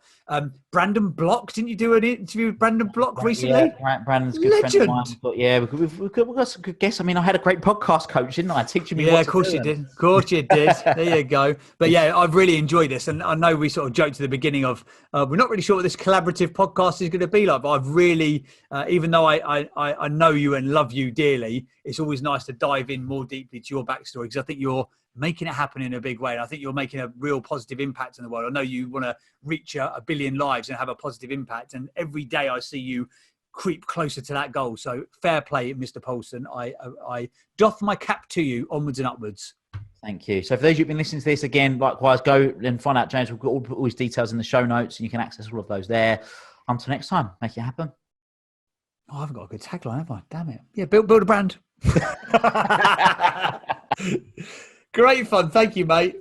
Brandon Block, didn't you do an interview with Brandon Block recently? Yeah, Brandon's a good legend. Friend of mine. But yeah, we've got some good guests. I mean, I had a great podcast coach, didn't I? Teaching me what to do. Yeah, of course you did. Of course you did. There you go. But yeah, I've really enjoyed this. And I know we sort of joked at the beginning of, we're not really sure what this collaborative podcast is going to be like, but I've really, even though I know you and love you dearly, it's always nice to dive in more deeply to your backstory, because I think you're making it happen in a big way. And I think you're making a real positive impact in the world. I know you want to reach a billion lives and have a positive impact. And every day I see you creep closer to that goal. So fair play, Mr. Polston. I doff my cap to you, onwards and upwards. Thank you. So for those who've been listening to this, again, likewise, go and find out James. We've got all his details in the show notes and you can access all of those there. Until next time, make it happen. Oh, I haven't got a good tagline, have I? Damn it. Yeah, build a brand. Great fun. Thank you, mate.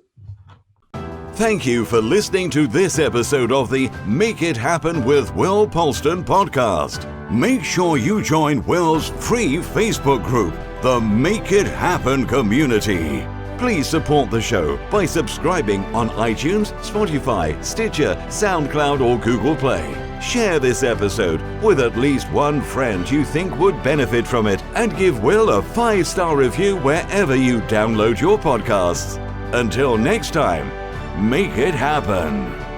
Thank you for listening to this episode of the Make It Happen with Will Polston podcast. Make sure you join Will's free Facebook group, the Make It Happen community. Please support the show by subscribing on iTunes, Spotify, Stitcher, SoundCloud, or Google Play. Share this episode with at least one friend you think would benefit from it, and give Will a 5-star review wherever you download your podcasts. Until next time, make it happen.